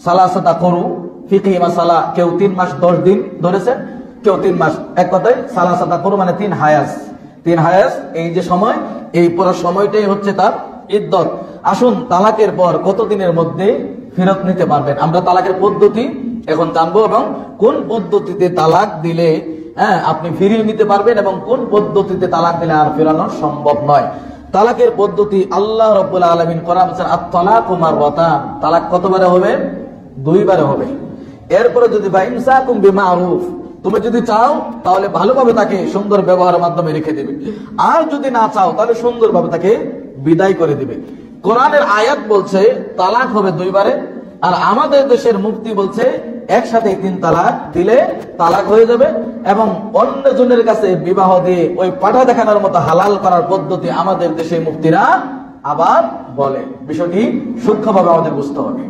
সালাসাতা করু ফিকহি মাসালা, কেউ 3 মাস 10 দিন ধরেছেন, কেউ 3 মাস। এক কথায় সালাসাতা করু মানে 3 হায়াজ, 3 হায়াজ, এই যে সময়, এই পুরো সময়টাই হচ্ছে তার ইদ্দত। আসুন তালাকের পর কতদিনের মধ্যে ফেরত নিতে পারবেন আমরা তালাকের পদ্ধতি এখন জানবো, এবং কোন পদ্ধতিতে তালাক দিলে আপনি ফিরিয়ে নিতে পারবেন এবং কোন পদ্ধতিতে তালাক দিলে আর ফেরানো সম্ভব নয়। তালাকের পদ্ধতি আল্লাহ রাব্বুল আলামিন কোরআনে বলেছেন আত-তালাকু মাররাতান, তালাক কতবারে হবে? 2 বারে হবে। এরপরে যদি ইমসাকুম বিমারুফ, তুমি যদি চাও তাহলে ভালোভাবে তাকে সুন্দর ব্যবহারের মাধ্যমে রেখে দিবে, আর যদি না চাও তাহলে সুন্দরভাবে তাকে বিদায় করে দিবে। কোরআনের আয়াত বলছে তালাক হবে 2 বারে, আর আমাদের দেশের মুফতি বলছে একসাথে 3 তালাক দিলে তালাক হয়ে যাবে, এবং অন্যজনের কাছে বিবাহ দিয়ে ওই পাঠা দেখানোর মতো হালাল করার পদ্ধতি আমাদের দেশের মুফতিরা আবার বলে। বিষয়টি সূক্ষ্মভাবে আমাদের বুঝতে হবে।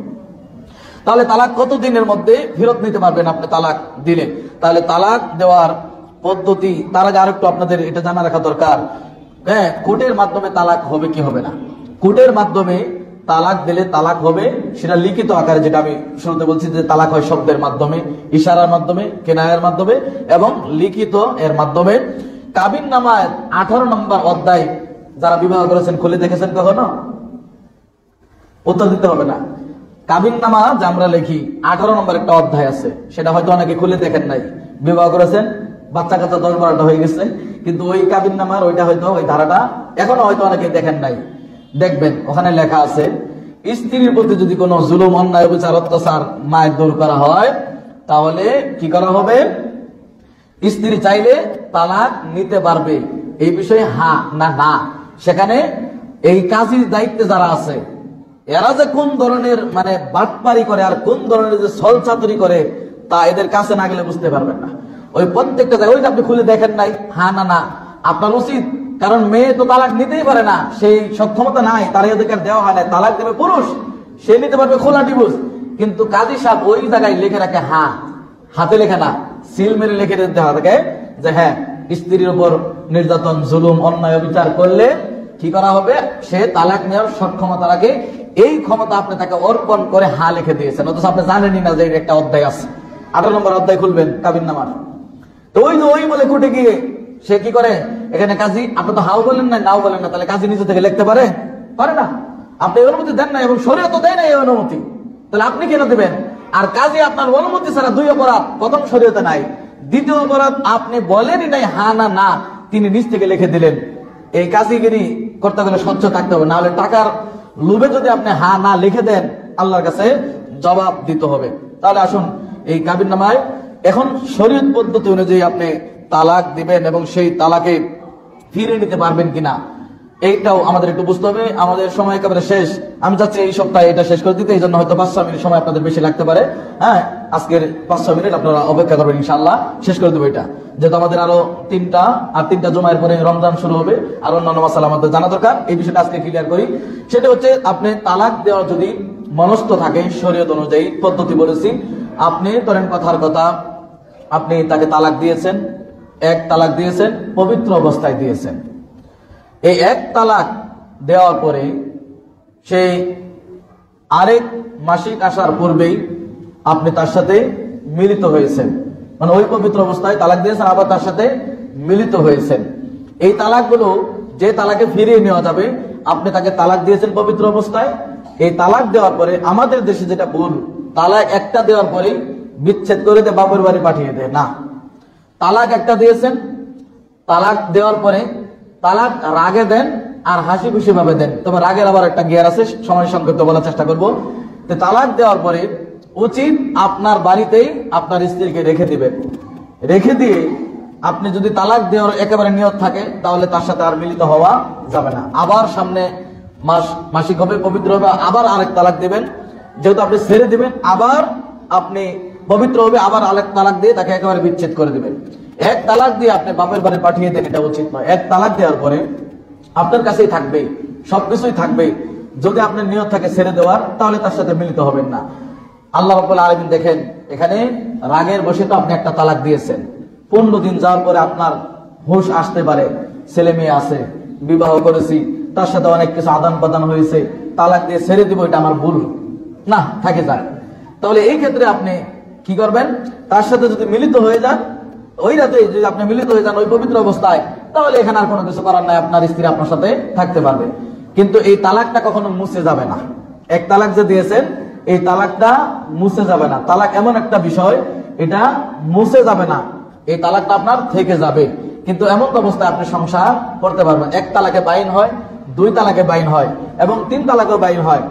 তাহলে তালাক কত দিনের মধ্যে ফেরত নিতে পারবেন আপনি তালাক দিলে? তাহলে তালাক দেওয়ার পদ্ধতি, তার আগে আরেকটু আপনাদের এটা জানা রাখা দরকার, কোর্টের মাধ্যমে তালাক হবে কি হবে না। কোর্টের মাধ্যমে তালাক দিলে তালাক হবে সেটা লিখিত আকারে, যেটা আমি শুরুতে বলছি যে তালাক হয় শব্দের মাধ্যমে, ইশারার মাধ্যমে, কেনায়ের মাধ্যমে এবং লিখিত এর মাধ্যমে। কাবিন নামায় 18 নম্বর অধ্যায় যারা বিবাহ করেছেন খুলে দেখেছেন কখনো? উত্তর দিতে হবে না। কাবিন নামা যা আমরা লিখি 18 নম্বর একটা অধ্যায় আছে, সেটা হয়তো অনেকে খুলে দেখেন নাই। বিবাহ করেছেন, বাচ্চা কাচ্চা 10-12টা হয়ে গেছে, কিন্তু ওই কাবিন নামার ওইটা হয়তো ওই ধারাটা এখনো হয়তো অনেকে দেখেন নাই। দেখবেন ওখানে লেখা আছে স্ত্রীর প্রতি যদি কোনো জুলুম, অন্যায়, বিচার, অত্যাচার, মায়ের দূর করা হয় তাহলে কি করা হবে? স্ত্রী চাইলে তালাক নিতে পারবে। এই বিষয়ে হ্যাঁ না না, সেখানে এই কাজীর দায়িত্বে যারা আছে এরা যে কোন ধরনের মানে বাটপারি করে আর কোন ধরনের যে ছলচাতুরি করে তা এদের কাছে না গেলে বুঝতে পারবেন না। ওই প্রত্যেকটা জায়গায় ওইটা আপনি খুলে দেখেন নাই, হ্যাঁ না না আপনার উচিত, কারণ মেয়ে তো তালাক নিতেই পারে না, সেই সক্ষমতা নাই, তার অধিকার দেওয়া হয় না। তালাক দেবে পুরুষ, সে নিতে পারবে খোলা ডিভোর্স, কিন্তু কাজী সাহেব ওই জায়গায় লিখে রাখে হ্যাঁ, হাতে লেখে না, সিল মেরে লিখে দিতে থাকে যে হ্যাঁ স্ত্রীর উপর নির্যাতন, জুলুম, অন্যায়, বিচার করলে কি করা হবে? সে তালাক নেওয়ার সক্ষমতা রাখে। এই ক্ষমতা আপনি তাকে অর্পণ করে হা লিখে দিয়েছেন, অথচ আপনি জানেনই না যে একটা অধ্যায় আছে। 18 নম্বর অধ্যায় খুলবেন কাবিন নামার, তো ওই বলে কোর্টে গিয়ে সে কি করে? এখানে কাজী আপনি তো হাও বলেন না, নাও বলেন না, তাহলে কাজী নিজে থেকে লিখতে পারে? পারে না। আপনি অনুমতি দেন না এবং শরীয়ত তো দেয় না এই অনুমতি, তাহলে আপনি কেন দিবেন? আর কাজী আপনার অনুমতি ছাড়া 2 অপরাধ, প্রথম শরীয়তে নাই, দ্বিতীয় অপরাধ আপনি বলেনই নাই হ্যাঁ না না, তিনি নিজ থেকে লিখে দিলেন। এই কাজীগিরি করতে গেলে স্বচ্ছ থাকতে হবে, না হলে টাকার লোভে যদি আপনি হ্যাঁ না লিখে দেন আল্লাহর কাছে জবাব দিতে হবে। তাহলে আসুন এই কাবিন নামায় এখন শরীয়ত পদ্ধতি অনুযায়ী আপনি তালাক দিবেন এবং সেই তালাকে ফিরে নিতে পারবেন কিনা এইটাও আমাদের একটু বুঝতে হবে। আমাদের সময় একেবারে শেষ, আমি চাচ্ছি এই সপ্তাহে এটা শেষ করে দিতে, এই জন্য হয়তো 5-6 মিনিট সময় আপনাদের বেশি লাগতে পারে। হ্যাঁ, আজকের 5-6 মিনিট আপনারা অপেক্ষা করবেন, ইনশাআল্লাহ শেষ করে দেবো এটা, যেহেতু আমাদের আরো 3টা জুমার পরে রমজান শুরু হবে, আর অন্যান্য মাসালা আমাদের জানা দরকার। এই বিষয়টা আজকে ক্লিয়ার করি। সেটা হচ্ছে আপনি তালাক দেওয়া যদি মনস্থ থাকে শরীয়ত অনুযায়ী পদ্ধতি বলেছি, আপনি ধরেন কথার কথা আপনি তাকে তালাক দিয়েছেন, 1 তালাক দিয়েছেন, পবিত্র অবস্থায় দিয়েছেন। এই 1 তালাক দেওয়ার পরে সেই আরেক মাসিক আসার পূর্বেই আপনি তার সাথে মিলিত হয়েছেন, মানে ওই পবিত্র অবস্থায় তালাক দিয়েছেন আবার তার সাথে মিলিত হয়েছেন। এই তালাকগুলো যে তালাকে ফিরিয়ে নেওয়া যাবে, আপনি তাকে তালাক দিয়েছেন পবিত্র অবস্থায়, এই তালাক দেওয়ার পরে আমাদের দেশে যেটা ভুল, তালাক একটা দেওয়ার পরে বিচ্ছেদ করে দিয়ে বাপের বাড়ি পাঠিয়ে দেয় না। তালাক একটা দিয়েছেন, তালাক দেওয়ার পরে তালাক রাগে দেন আর হাসি খুশি ভাবে দেন, তবে রাগের আবার একটা গিয়ার আছে, সময় সংক্ষিপ্ত বলার চেষ্টা করবো। তালাক দেওয়ার পরে উচিত আপনার বাড়িতেই আপনার স্ত্রীকে রেখে দিবেন। রেখে দিয়ে আপনি যদি তালাক দেওয়ার একেবারে নিয়ত থাকে তাহলে তার সাথে আর মিলিত হওয়া যাবে না। আবার সামনে মাসিক হবে, পবিত্র হবে, আবার আরেক তালাক দিবেন। যেহেতু আপনি ছেড়ে দিবেন, আবার আপনি পবিত্র হবে, আবার আরেক তালাক দিয়ে তাকে একেবারে বিচ্ছেদ করে দিবেন। 1 তালাক দিয়ে আপনি বাপের বাড়ি পাঠিয়ে দেন, এটা উচিত নয়। 1 তালাক দেওয়ার পরে আপনার কাছেই থাকবে, সবকিছুই থাকবে। যদি আপনার নিয়ত থাকে ছেড়ে দেওয়ার, তাহলে তার সাথে মিলিত হবেন না। আল্লাহ রাব্বুল আলামিন দেখেন, এখানে রাগের বশে তো আপনি একটা তালাক দিয়েছেন, 15 দিন যাওয়ার পরে আপনার হুঁশ আসতে পারে, ছেলে মেয়ে আছে, বিবাহ করেছি, তার সাথে অনেক কিছু আদান প্রদান হয়েছে, তালাক দিয়ে ছেড়ে দিব, এটা আমার ভুল না, থাকে যাক। তাহলে এই ক্ষেত্রে আপনি কি করবেন? তার সাথে যদি মিলিত হয়ে যান, ওই রাতে যদি আপনি মিলিত হয়ে যান ওই পবিত্র অবস্থায়, তাহলে এখানে আর কোনো কিছু করার নাই, আপনার স্ত্রী আপনার সাথে থাকতে পারবে। কিন্তু এই তালাকটা কখনো মুছে যাবে না। এক তালাক যে দিয়েছেন এই তালাকটা মুছে যাবে না। তালাক এমন একটা বিষয়, এটা মুছে যাবে না, এই তালাকটা আপনার থেকে যাবে। কিন্তু এমন অবস্থায় আপনি সংসার করতে পারবেন। এক তালাকে বাইন হয়, দুই তালাকে বাইন হয় এবং তিন তালাকে বাইন হয়।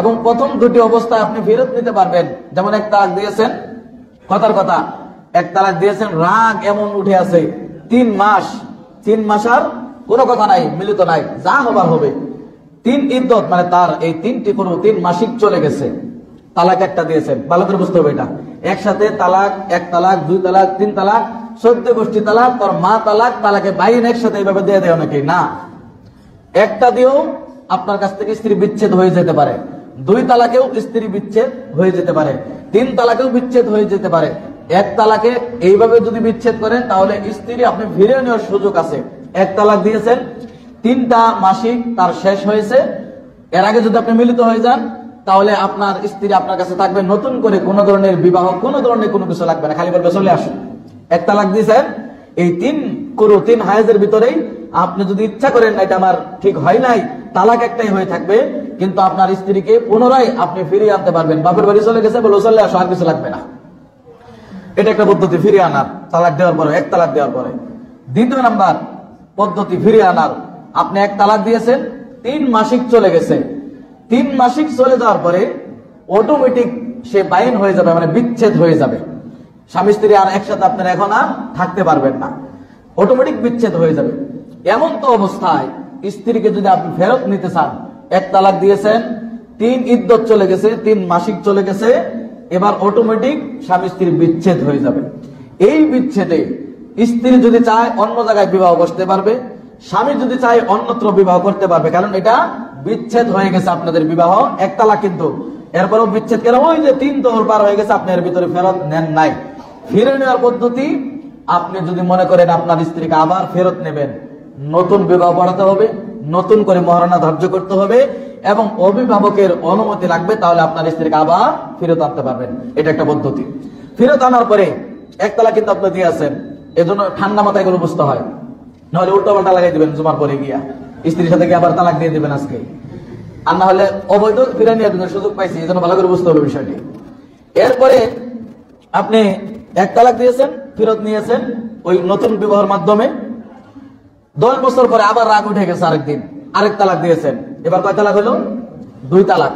এবং প্রথম দুটি অবস্থায় আপনি ফেরত নিতে পারবেন। যেমন এক তালাক দিয়েছেন, কথার কথা এক তালাক দিয়েছেন, রাগ এমন উঠে আছে 3 মাস, 3 মাস আর কোনো কথা নাই, মিলিত নাই, যা হবার হবে। 3 ইদ্দত মানে তার এই 3টি কোনো 3 মাসিক চলে গেছে, তালাক একটা দিয়েছেন। ভালো করে বুঝতে হবে এটা একসাথে তালাক, এক তালাক, 2 তালাক, 3 তালাক, 14 গোষ্ঠী তালাক, তোর মা তালাক, তালাকে বাইন একসাথে এইভাবে দিয়ে দেয় অনেকেই। না, একটা দিয়েও আপনার কাছ থেকে স্ত্রী বিচ্ছেদ হয়ে যেতে পারে, 2 তালাকেও স্ত্রী বিচ্ছেদ হয়ে যেতে পারে, 3 তালাকেও বিচ্ছেদ হয়ে যেতে পারে। এক তালাকে এইভাবে যদি বিচ্ছেদ করেন তাহলে স্ত্রী আপনি ফিরে নেওয়ার সুযোগ আছে। এক তালাক দিয়েছেন, 3টা মাসিক তার শেষ হয়েছে, এর আগে যদি আপনি মিলিত হয়ে যান তাহলে আপনার স্ত্রী আপনার কাছে থাকবে, নতুন করে কোনো ধরনের বিবাহ, কোনো ধরনের কোনো কিছু লাগবে না, খালি বলবে চলে আসুন। এক তালাক দিয়েছেন, এই 3 হায়েজের ভিতরেই আপনি যদি ইচ্ছা করেন এটা আমার ঠিক হয় নাই, তালাক একটাই হয়ে থাকবে, কিন্তু আপনার স্ত্রীকে পুনরায় আপনি ফিরিয়ে আনতে পারবেন। বাপের বাড়ি চলে গেছে, বলে চলে আসো, আর কিছু লাগবে না। এটা একটা পদ্ধতি ফিরিয়ে আনার, তালাক দেওয়ার পরে, এক তালাক দেওয়ার পরে। দ্বিতীয় নাম্বার পদ্ধতি ফিরিয়ে আনার, আপনি এক তালাক দিয়েছেন, 3 মাসিক চলে গেছে, 3 মাসিক চলে যাওয়ার পরে অটোমেটিক সে বাইন হয়ে যাবে, মানে বিচ্ছেদ হয়ে যাবে। স্বামী স্ত্রী আর একসাথে আপনারা এখন আর থাকতে পারবেন না, অটোমেটিক বিচ্ছেদ হয়ে যাবে। এমন তো অবস্থায় স্ত্রীকে যদি আপনি ফেরত নিতে চান, এক তালাক দিয়েছেন, 3 ইদ্দত চলে গেছে, 3 মাসিক চলে গেছে, এবার অটোমেটিক স্বামী স্ত্রীর বিচ্ছেদ হয়ে যাবে। এই বিচ্ছেদে স্ত্রী যদি চায় অন্য জায়গায় বিবাহ করতে পারবে, স্বামী যদি চায় অন্যত্র বিবাহ করতে পারবে, কারণ এটা বিচ্ছেদ হয়ে গেছে আপনাদের বিবাহ, এক তালাক কিন্তু। এরপরেও বিচ্ছেদ কেন? ওই যে 3 তহর পার হয়ে গেছে, আপনি এর ভিতরে ফেরত নেন নাই। ফিরে নেওয়ার পদ্ধতি, আপনি যদি মনে করেন আপনার স্ত্রীকে আবার ফেরত নেবেন, নতুন বিবাহ পড়াতে হবে, নতুন করে মহারণা ধার্য করতে হবে এবং অভিভাবকের অনুমতি লাগবে, তাহলে আপনার স্ত্রীকে আবার ফেরত আনতে পারবেন। এটা একটা পদ্ধতি। ফেরত আনার পরে এক তালাক কিন্তু আপনি দিয়ে আছেন, এজন্য ঠান্ডা মাথায় এগুলো বুঝতে হয়, নাহলে উল্টো পাল্টা লাগাই দিবেন জুমার পরে গিয়া, স্ত্রীর সাথে গিয়ে আবার তালাক দিয়ে দিবেন আজকে, আর না হলে অবৈধ ফিরে নিয়ে সুযোগ পাইছি, এই জন্য ভালো করে বুঝতে হবে বিষয়টি। এরপরে আপনি এক তালাক দিয়েছেন, ফেরত নিয়েছেন ওই নতুন বিবাহের মাধ্যমে, 10 বছর পরে আবার রাগ উঠে গেছে, আরেকদিন আরেক তালাক দিয়েছেন, এবার কয় তালাক হলো? 2 তালাক।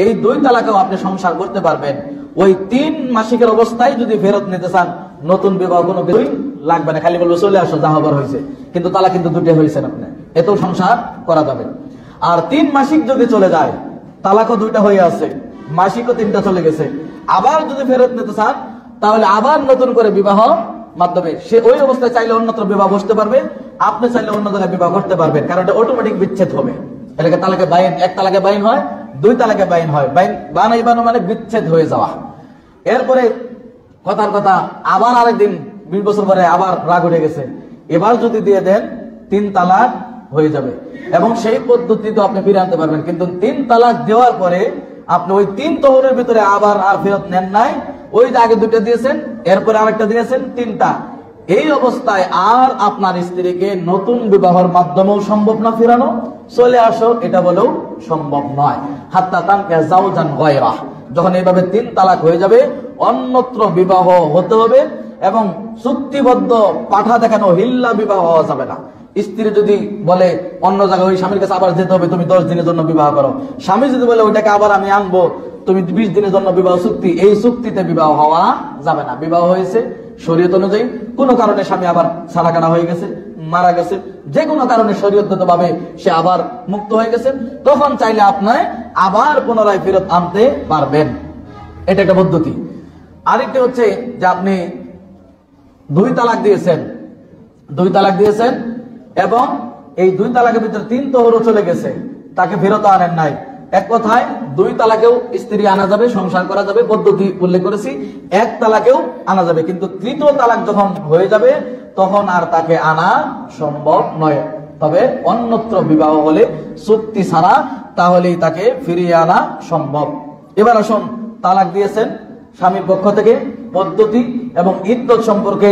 এই 2 তালাকেও আপনি সংসার করতে পারবেন। ওই 3 মাসিকের অবস্থায় যদি ফেরত নিতে চান, নতুন বিবাহ কোনো কিছুই লাগবে না, খালি বলবো চলে আসো, যা হবার হয়েছে। কিন্তু তালাক কিন্তু 2টে হয়েছেন আপনি, এতেও সংসার করা যাবে। আর 3 মাসিক যদি চলে যায়, তালাকও 2টা হয়ে আছে, মাসিকও 3টা চলে গেছে, আবার যদি ফেরত নিতে চান তাহলে আবার নতুন করে বিবাহ মাধ্যমে সে ওই অবস্থায় চাইলে অন্যত্র বিবাহ বসতে পারবে, আপনি চাইলে অন্য জায়গায় বিবাহ করতে পারবেন, কারণ এটা অটোমেটিক বিচ্ছেদ হবে। এটাকে তালাকে বাইন, এক তালাকে বাইন হয়, 2 তালাকে বাইন হয়। বাইন বানাইবানো মানে বিচ্ছেদ হয়ে যাওয়া। এরপরে কথার কথা আবার আরেকদিন 20 বছর পরে আবার রাগ উঠে গেছে, এবার যদি দিয়ে দেন 3 তালাক হয়ে যাবে এবং সেই পদ্ধতিতে আপনি ফিরে আনতে পারবেন। কিন্তু 3 তালাক দেওয়ার পরে আপনি ওই 3 তহরের ভিতরে আবার আর ফেরত নেন নাই, ওই যে আগে 2টা দিয়েছেন, এরপরে আরেকটা দিয়েছেন, 3টা। এই অবস্থায় আর আপনার স্ত্রীকে নতুন বিবাহের মাধ্যমেও সম্ভব না ফিরানো, চলে আসো এটা বলেও সম্ভব নয়। হাত্তা তানকে জাওজান গায়রা, যখন এইভাবে 3 তালাক হয়ে যাবে, অন্যত্র বিবাহ হতে হবে এবং চুক্তিবদ্ধ পাঠা দেখানো হিল্লা বিবাহ হওয়া যাবে না। স্ত্রী যদি বলে অন্য জায়গায় ওই স্বামীর কাছে আবার যেতে হবে, তুমি 10 দিনের জন্য বিবাহ করো, স্বামী যদি বলে ওইটাকে আবার আমি আনবো, তুমি 20 দিনের জন্য বিবাহ চুক্তি, এই চুক্তিতে বিবাহ হওয়া যাবে না। বিবাহ হয়েছে শরীয়ত অনুযায়ী, কোনো কারণে স্বামী আবার ছাড়া কাটা হয়ে গেছে, মারা গেছে, যে কোনো কারণে শরীয়তগত ভাবে সে আবার মুক্ত হয়ে গেছে, তখন চাইলে আপনি আবার পুনরায় ফেরত আনতে পারবেন। এটা একটা পদ্ধতি। আরেকটা হচ্ছে যে আপনি 2 তালাক দিয়েছেন, 2 তালাক দিয়েছেন এবং এই 2 তালাকের ভিতরে 3 তহরও চলে গেছে, তাকে ফেরত আনেন নাই। এক কথায় 2 তালাকেও স্ত্রী আনা যাবে, সংসার করা যাবে, পদ্ধতি উল্লেখ করেছি। 1 তালাকেও আনা যাবে, কিন্তু 3য় তালাক যখন হয়ে যাবে তখন আর তাকে আনা সম্ভব নয়। তবে অন্যত্র বিবাহ হলে চুক্তি ছাড়া, তাহলেই তাকে ফিরিয়ে আনা সম্ভব। এবার আসুন, তালাক দিয়েছেন স্বামীর পক্ষ থেকে পদ্ধতি এবং ইদ্দত সম্পর্কে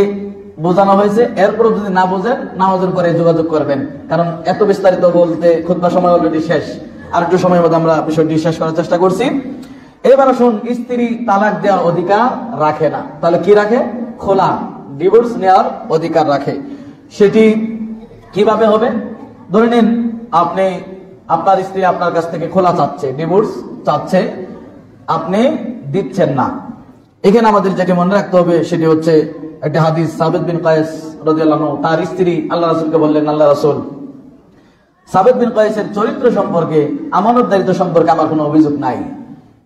বোঝানো হয়েছে। এরপরও যদি না বোঝেন নামাজের পরে যোগাযোগ করবেন, কারণ এত বিস্তারিত বলতে খুতবা সময় অলরেডি শেষ, আর একটু সময়ের মধ্যে আমরা বিষয়টি শেষ করার চেষ্টা করছি। এবার আসুন, স্ত্রী তালাক দেওয়ার অধিকার রাখে না, তাহলে কি রাখে? খোলা, ডিভোর্স নেওয়ার অধিকার রাখে। সেটি কিভাবে হবে? ধরে নিন আপনি, আপনার স্ত্রী আপনার কাছ থেকে খোলা চাচ্ছে, ডিভোর্স চাচ্ছে, আপনি দিচ্ছেন না। এখানে আমাদের যেটি মনে রাখতে হবে সেটি হচ্ছে একটা হাদিস, সাবিত বিন কায়েস রাদিয়াল্লাহু আনহু তার স্ত্রী আল্লাহ রাসূলকে বললেন, আল্লাহ রাসূল, সাবিত বিন কায়েসের চরিত্র সম্পর্কে, আমানতদারিত্ব সম্পর্কে আমার কোনো অভিযোগ নাই,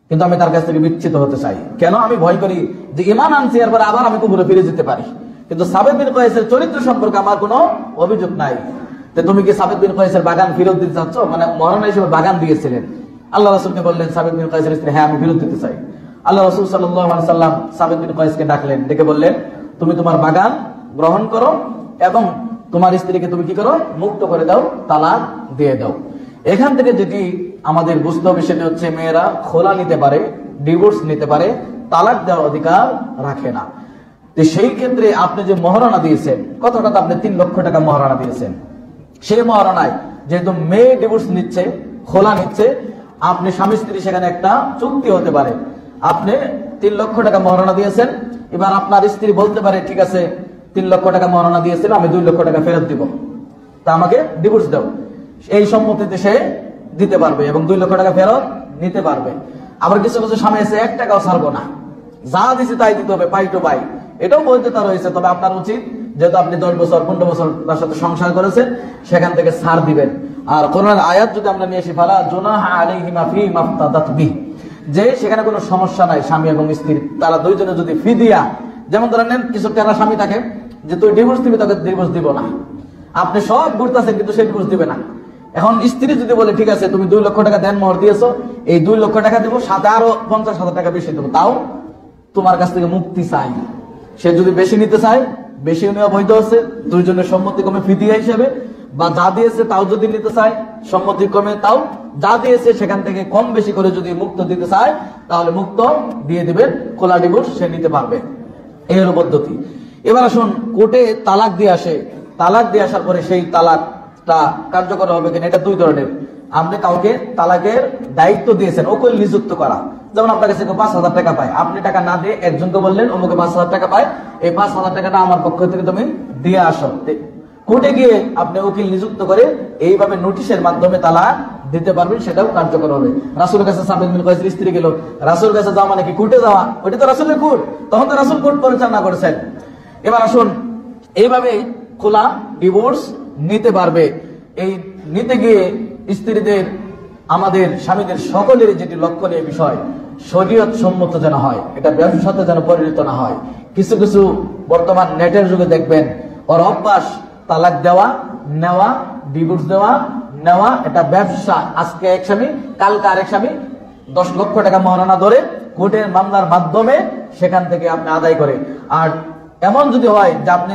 কিন্তু আমি তার কাছ থেকে বিচ্ছিত হতে চাই। কেন? আমি ভয় করি যে ঈমান আনছি এরপর আবার আমি কুফরে ফিরে যেতে পারি, কিন্তু সাবিত বিন কায়েসের চরিত্র সম্পর্কে আমার কোনো অভিযোগ নাই। তো তুমি কি সাবিত বিন কায়েসের বাগান ফেরত দিতে চাচ্ছ? মানে মহারণা হিসেবে বাগান দিয়েছিলেন। আল্লাহ রাসূলকে বললেন সাবিত বিন কায়েসের স্ত্রী, হ্যাঁ আমি ফেরত দিতে চাই। আল্লাহ রাসূল সাল্লাল্লাহু আলাইহি সাল্লাম সাবিত বিন কায়েসকে ডাকলেন, ডেকে বললেন, তুমি তোমার বাগান গ্রহণ করো এবং তোমার স্ত্রীকে তুমি কি করো? মুক্ত করে দাও, তালাক দিয়ে দাও। এখান থেকে যেটি আমাদের বুঝতে হবে সেটা হচ্ছে, মেয়েরা খোলা নিতে পারে, ডিভোর্স নিতে পারে, তালাক দেওয়ার অধিকার রাখে না। তো সেই ক্ষেত্রে আপনি যে মহারণা দিয়েছেন, কত টাকা? আপনি 3 লক্ষ টাকা মহারণা দিয়েছেন। সেই মহারণায় যেহেতু মেয়ে ডিভোর্স নিচ্ছে, খোলা নিচ্ছে, আপনি স্বামী স্ত্রী সেখানে একটা চুক্তি হতে পারে। আপনি 3 লক্ষ টাকা মহারণা দিয়েছেন, এবার আপনার স্ত্রী বলতে পারে, ঠিক আছে 3 লক্ষ টাকা মহারণা দিয়েছিল, আমি 2 লক্ষ টাকা ফেরত দিব, তা আমাকে ডিভোর্স দাও। এই সম্মতিতে সে দিতে পারবে এবং 2 লক্ষ টাকা ফেরত নিতে পারবে। আবার কিছু কিছু স্বামী এসে 1 টাকাও ছাড়বো না, যা দিছে তাই দিতে হবে, পাই টু পাই, এটাও বৈধতা রয়েছে। তবে আপনার উচিত, যেহেতু আপনি 10 বছর 15 বছর তার সাথে সংসার করেছেন, সেখান থেকে ছাড় দিবেন। আর কোরআনের আয়াত যদি আমরা নিয়ে আসি, ফালা জুনাহা আলাইহিমা ফি মাফতাদাত বি, যে সেখানে কোনো সমস্যা নাই স্বামী এবং স্ত্রী, তারা দুইজনে যদি ফিদিয়া, যেমন ধরে নেন কিছু টেরা স্বামী থাকে যে তুই ডিভোর্স দিবি, তাকে ডিভোর্স দিব না, আপনি সব ঘুরতেছেন কিন্তু সে ডিভোর্স দিবে না। এখন স্ত্রী যদি বলে, ঠিক আছে তুমি 2 লক্ষ টাকা দেন মোহর দিয়েছো, এই 2 লক্ষ টাকা দেবো, সাথে আরো 50,000 টাকা বেশি দেবো, তাও তোমার কাছ থেকে মুক্তি চাই। সে যদি বেশি নিতে চায়, বেশি নেওয়া বৈধ আছে, দুইজনের সম্মতি ক্রমে ফিদিয়া হিসেবে, বা যা দিয়েছে তাও যদি নিতে চায় সম্মতি ক্রমে, তাও যা দিয়েছে সেখান থেকে কম বেশি করে যদি মুক্ত দিতে চায়, তাহলে মুক্ত দিয়ে দিবেন, খোলা ডিভোর্স সে নিতে পারবে। এই হলো পদ্ধতি। এবার আসুন, কোর্টে তালাক দিয়ে আসে, তালাক দিয়ে আসার পরে সেই তালাকটা কার্যকর হবে কিনা, এটা 2 ধরনের। আপনি কাউকে তালাকের দায়িত্ব দিয়েছেন, উকিল নিযুক্ত করা, যেমন আপনার কাছে 5,000 টাকা পায়, আপনি টাকা না দিয়ে একজনকে বললেন অমুকে 5,000 টাকা পায়, এই 5,000 টাকাটা আমার পক্ষ থেকে তুমি দিয়ে আসো। কোর্টে গিয়ে আপনি উকিল নিযুক্ত করে এইভাবে নোটিশের মাধ্যমে তালাক দিতে পারবেন, সেটাও কার্যকর হবে। রাসূলের কাছে সাবিত বিন কায়েসের স্ত্রী গেল, রাসূলের কাছে যাওয়া মানে কি কোর্টে যাওয়া? ওইটা তো রাসূলের কোর্ট, তখন তো রাসূল কোর্ট পরিচালনা করেছেন। এবার আসুন, এইভাবে খোলা ডিভোর্স নিতে পারবে। এই নিতে গিয়ে স্ত্রীদের, আমাদের স্বামীদের সকলের যেটি লক্ষণীয় বিষয়, শরীয়ত সম্মত যেন হয়, এটা ব্যবসার সাথে যেন পরিণত না হয়। কিছু কিছু বর্তমান নেটের যুগে দেখবেন ওর অভ্যাস তালাক দেওয়া, নেওয়া, ডিভোর্স দেওয়া, নেওয়া, এটা ব্যবসা। আজকে এক স্বামী, কালকে আরেক স্বামী 10 লক্ষ টাকা মহারণা ধরে কোর্টের মামলার মাধ্যমে সেখান থেকে আপনি আদায় করে। আর এমন যদি হয় যে আপনি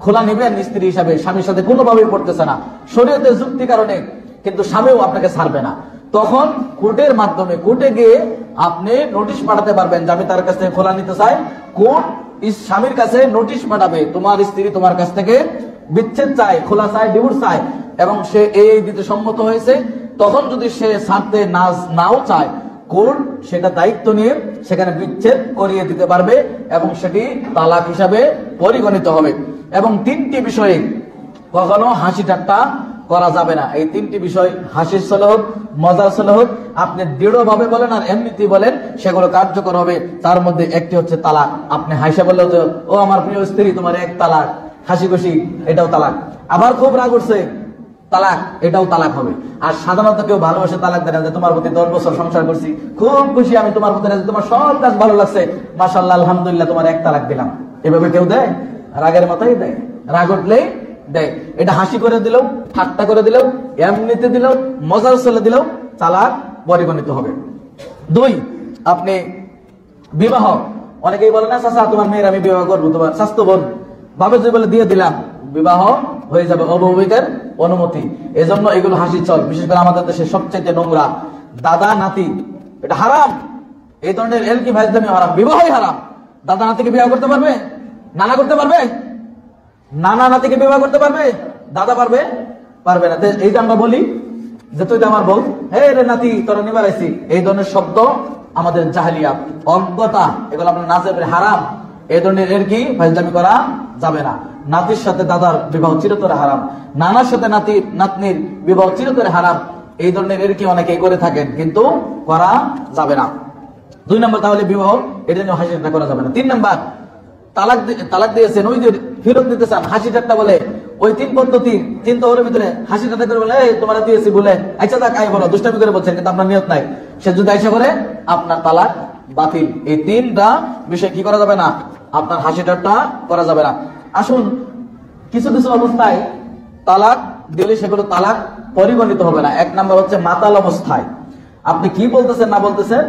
খোলা নেবেন স্ত্রী হিসাবে, স্বামীর সাথে কোনোভাবেই পড়তেছে না, শরীয়তের যুক্তি কারণে, কিন্তু স্বামীও আপনাকে ছাড়বে না, তখন কোর্টের মাধ্যমে কোর্টে গিয়ে আপনি নোটিশ পাঠাতে পারবেন যে আমি তার কাছ থেকে খোলা নিতে চাই। কোর্ট স্বামীর কাছে নোটিশ পাঠাবে, তোমার স্ত্রী তোমার কাছ থেকে বিচ্ছেদ চায়, খোলা চায়, ডিভোর্স চায়, এবং সে এই দিতে সম্মত হয়েছে। তখন যদি সে ছাড়তে নাও চায়, কোর্ট সেটা দায়িত্ব নিয়ে সেখানে বিচ্ছেদ করিয়ে দিতে পারবে এবং সেটি তালাক হিসাবে পরিগণিত হবে। এবং 3টি বিষয়ে কখনো হাসি ঠাট্টা করা যাবে না। এই 3টি বিষয়, হাসির ছলে হোক, মজার ছলে হোক, আপনি দৃঢ়ভাবে বলেন আর এমনিতেই বলেন, সেগুলো কার্যকর হবে। তার মধ্যে একটি হচ্ছে তালাক। আপনি হাসি বললেও তো, ও আমার প্রিয় স্ত্রী তোমার 1 তালাক, হাসি খুশি, এটাও তালাক। আবার খুব রাগ উঠছে, তালাক, এটাও তালাক হবে। আর সাধারণত কেউ ভালোবাসে তালাক দেয় না, যে তোমার প্রতি 10 বছর সংসার করছি, খুব খুশি আমি তোমার প্রতি, তোমার সব কাজ ভালো লাগছে, মাশাআল্লাহ আলহামদুলিল্লাহ, তোমার 1 তালাক দিলাম। এভাবে কেউ দেয়? রাগের মাথায় দেয়, রাগ উঠলেই দেয়। এটা হাসি করে দিলেও, ঠাট্টা করে দিলেও, এমনিতে দিলেও, মজার চলে দিলেও তালাক পরিগণিত হবে। 2, আপনি বিবাহ, অনেকেই বলে না চাচা তোমার মেয়ের আমি বিবাহ করবো, তোমার স্বাস্থ্য বোন ভাবে যদি বলে দিয়ে দিলাম, বিবাহ হয়ে যাবে অবৈধের অনুমতি। এজন্য এগুলো হাসি চল, বিশেষ করে আমাদের দেশে সবচেয়ে নোংরা দাদা নাতি, এটা হারাম। এই ধরনের এলকি ভাইজদামি হারাম, বিবাহই হারাম। দাদা নাতিকে বিবাহ করতে পারবে? নানা করতে পারবে? নানা নাতিকে বিবাহ করতে পারবে? দাদা পারবে? পারবে না। এই যে আমরা বলি যে তুই তো আমার বউ, হে রে নাতি তোরা নিবার আইছি, এই ধরনের শব্দ আমাদের জাহেলিয়াত, অজ্ঞতা, এগুলো আপনার নাজেবের হারাম। এই ধরনের এর কি ফাইজলামি করা যাবে না। নাতির সাথে দাদার বিবাহ চিরতরে হারাম, নানার সাথে নাতনির বিবাহ চিরতরে হারাম। এই ধরনের এর কি অনেকেই করে থাকেন, কিন্তু করা যাবে না। 2 নম্বর, তাহলে বিবাহ এটা নিয়ে হাসি ঠাট্টা করা যাবে না। 3 নম্বর, তালাক দিয়েছেন, ওই যে ফেরত দিতে চান, হাসি ঠাট্টা বলে, ওই 3 পদ্ধতি 3 তহরের ভিতরে হাসি ঠাট্টা করে বলে তোমার দিয়েছি বলে আচ্ছা থাক আই বলো, দুষ্টামি করে বলছেন, কিন্তু আপনার নিয়ত নাই। সে যদি আইসা করে আপনার তালাক বাতিল। এই 3টা বিষয় কি করা যাবে না, আপনার হাসি ঠাট্টা করা যাবে না। আসুন, কিছু কিছু অবস্থায় তালাক দিলে সেগুলো তালাক পরিগণিত হবে না। 1 নম্বর হচ্ছে মাতাল অবস্থায়, আপনি কি বলতেছেন না বলতেছেন,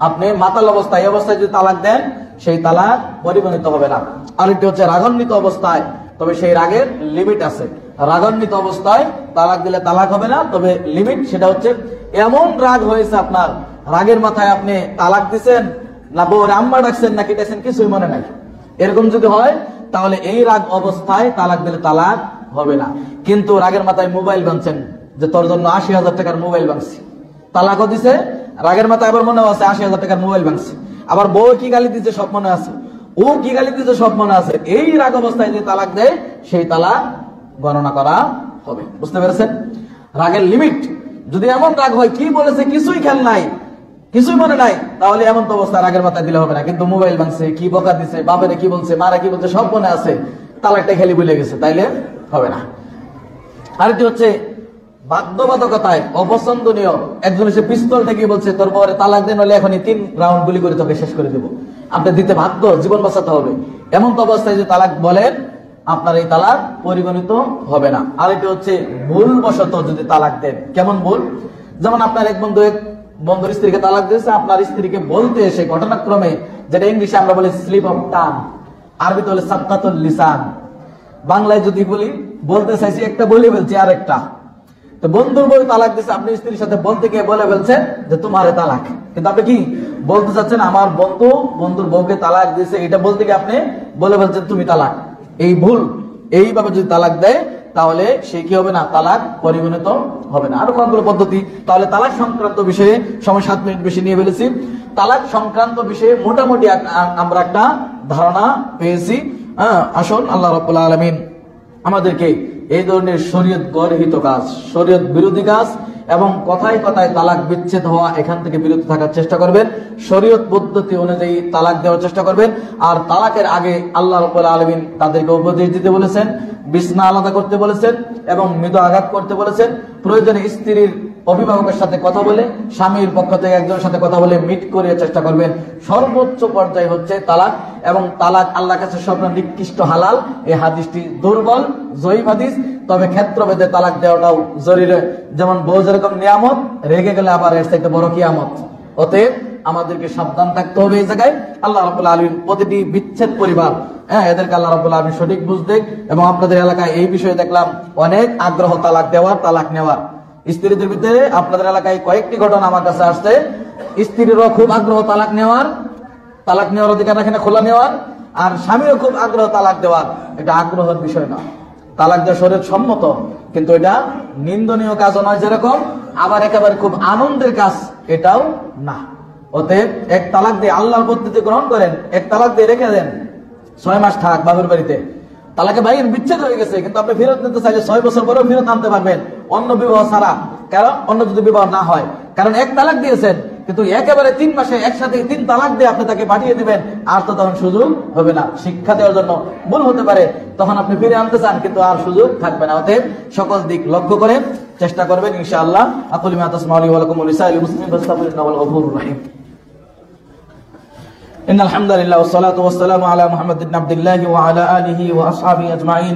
আপনি মাতাল অবস্থায়, এই অবস্থায় যদি তালাক দেন সেই তালাক পরিগণিত হবে না। আরেকটি হচ্ছে রাগান্বিত অবস্থায়, তবে সেই রাগের লিমিট আছে। রাগান্বিত অবস্থায় তালাক দিলে তালাক হবে না, তবে লিমিট, সেটা হচ্ছে এমন রাগ হয়েছে আপনার, রাগের মাথায় আপনি তালাক দিচ্ছেন না বউরে আম্মা ডাকছেন না কেটেছেন কিছুই মনে নাই, এরকম যদি হয় তাহলে এই রাগ অবস্থায় তালাক দিলে তালাক হবে না। কিন্তু রাগের মাথায় মোবাইল ভাঙছেন, যে তোর জন্য 80,000 টাকার মোবাইল ভাঙছি, তালাকও দিছে, রাগের মাথায় আবার মনে আছে 80,000 টাকার মোবাইল ভাঙছে, আবার বউ কি গালি দিচ্ছে সব মনে আছে, ও কি গালি দিচ্ছে সব মনে আছে, এই রাগ অবস্থায় যে তালাক দেয় সেই তালাক গণনা করা হবে। বুঝতে পেরেছেন? রাগের লিমিট, যদি এমন রাগ হয় কি বলেছে কিছুই খেয়াল নাই, কিছুই মনে নাই, তাহলে এমন তো অবস্থা রাগের মাথায় দিলে হবে না। কিন্তু মোবাইল ভাঙছে, কি বকা দিছে, বাপেরে কি বলছে, মারা কি বলছে সব মনে আছে, তালাকটা খেলি ভুলে গেছে, তাইলে হবে না। আরেকটি হচ্ছে বাধ্যবাধকতায় অপছন্দনীয়, একজন এসে পিস্তল থেকে বলছে তোর পরে তালাক দেন, হলে এখনই 3 রাউন্ড গুলি করে তোকে শেষ করে দেবো, আপনি দিতে বাধ্য, জীবন বাঁচাতে হবে, এমন তো অবস্থায় যে তালাক বলেন আপনার এই তালাক পরিগণিত হবে না। আরেকটি হচ্ছে ভুল বশত যদি তালাক দেন। কেমন ভুল? যেমন আপনার এক বন্ধুর স্ত্রীকে তালাক দিয়েছে, আপনার স্ত্রীকে বলতে এসে ঘটনাক্রমে, যেটা ইংলিশে আমরা বলি স্লিপ অফ টাং, আরবিতে হলে সাবকাতুল লিসান, বাংলায় যদি বলি বলতে চাইছি একটা বলে বলছি আরেকটা। তো বন্ধুর বউ তালাক দিচ্ছে, আপনি স্ত্রীর সাথে বলতে গিয়ে বলে ফেলছেন যে তোমারে তালাক, কিন্তু আপনি কি বলতে চাচ্ছেন আমার বন্ধুর বউকে তালাক দিয়েছে, এটা বলতে গিয়ে আপনি বলে ফেলছেন তুমি তালাক। এই ভুল, এইভাবে যদি তালাক দেয় তাহলে সে কি হবে না, তালাক পরিগণিত হবে না। আরো কতগুলো পদ্ধতি। তাহলে তালাক সংক্রান্ত বিষয়ে সময় 7 মিনিট বেশি নিয়ে ফেলেছি। তালাক সংক্রান্ত বিষয়ে মোটামুটি আমরা একটা ধারণা পেয়েছি। আসুন, আল্লাহ রাব্বুল আলামিন আমাদেরকে এই ধরনের শরীয়ত গর্হিত কাজ, শরীয়ত বিরোধী কাজ এবং কথায় কথায় তালাক বিচ্ছেদ হওয়া, এখান থেকে বিরত থাকার চেষ্টা করবেন। শরীয়ত পদ্ধতি অনুযায়ী তালাক দেওয়ার চেষ্টা করবেন। আর তালাকের আগে আল্লাহ রাব্বুল আলামিন তাদেরকে উপদেশ দিতে বলেছেন, বিছনা আলাদা করতে বলেছেন এবং মৃদু আঘাত করতে বলেছেন। প্রয়োজনে স্ত্রীর অভিভাবকের সাথে কথা বলে, স্বামীর পক্ষ থেকে একজনের সাথে কথা বলে মিট করে চেষ্টা করবেন। সর্বোচ্চ পর্যায়ে হচ্ছে তালাক, এবং তালাক আল্লাহর কাছে সবচেয়ে নিকৃষ্ট হালাল। এই হাদিসটি দুর্বল, জয়ীফ হাদিস, তবে ক্ষেত্রভেদে তালাক দেওয়াটাও জরুরি। যেমন বউ যেরকম নিয়ামত, রেগে গেলে আবার এর থেকে বড় কিয়ামত। অতএব আমাদেরকে সাবধান থাকতে হবে এই জায়গায়। আল্লাহ রাব্বুল আলামিন প্রতিটি বিচ্ছেদ পরিবার, এদেরকে আল্লাহ রাব্বুল আলামিন সঠিক বুঝ দেখ। এবং আপনাদের এলাকায় এই বিষয়ে দেখলাম অনেক আগ্রহ তালাক দেওয়ার, তালাক নেওয়ার। স্ত্রীদের ভিতরে আপনাদের এলাকায় কয়েকটি ঘটনা আমার কাছে আসছে, স্ত্রীরও খুব আগ্রহ তালাক নেওয়ার অধিকার রাখে না, খোলা নেওয়ার, আর স্বামীরও খুব আগ্রহ তালাক দেওয়ার। এটা আগ্রহের বিষয় না, তালাক দেওয়া শরীয়ত সম্মত, কিন্তু এটা নিন্দনীয় কাজও নয় যেরকম, আবার একেবারে খুব আনন্দের কাজ এটাও না। অতএব এক তালাক দিয়ে আল্লাহর পদ্ধতি গ্রহণ করেন, এক তালাক দিয়ে রেখে দেন, 6 মাস থাক বাবার বাড়িতে। তালাকে ভাই বিচ্ছেদ হয়ে গেছে, কিন্তু আপনি ফেরত নিতে চাইলে 6 বছর পরেও ফেরত আনতে পারবেন, অন্য বিবাহ ছাড়া। কারণ অন্য যদি বিবাহ না হয়, কারণ এক তালাক দিয়েছেন, কিন্তু একেবারে 3 মাসে একসাথে 3 তালাক দিয়ে আপনি তাকে পাঠিয়ে দিবেন, আর তো তখন সুযোগ হবে না। শিক্ষা দেওয়ার জন্য ভুল হতে পারে, তখন আপনি ফিরে আনতে চান, কিন্তু আর সুযোগ থাকবে না। অতএব সকল দিক লক্ষ্য করে চেষ্টা করবেন ইনশাআল্লাহ। আকুলু মা তাসমাউনা ওয়া লাকুম ওয়া লিসাইরিল মুসলিমিন ফাস্তাগফিরুল্লাহ ওয়াল গফুরুর রহিম। ইন্নাল হামদালিল্লাহ ওয়াস সালাতু ওয়াস সালামু আলা মুহাম্মাদিন আবদিল্লাহি ওয়া আলা আলিহি ওয়া আসহাবিহি আজমাইন।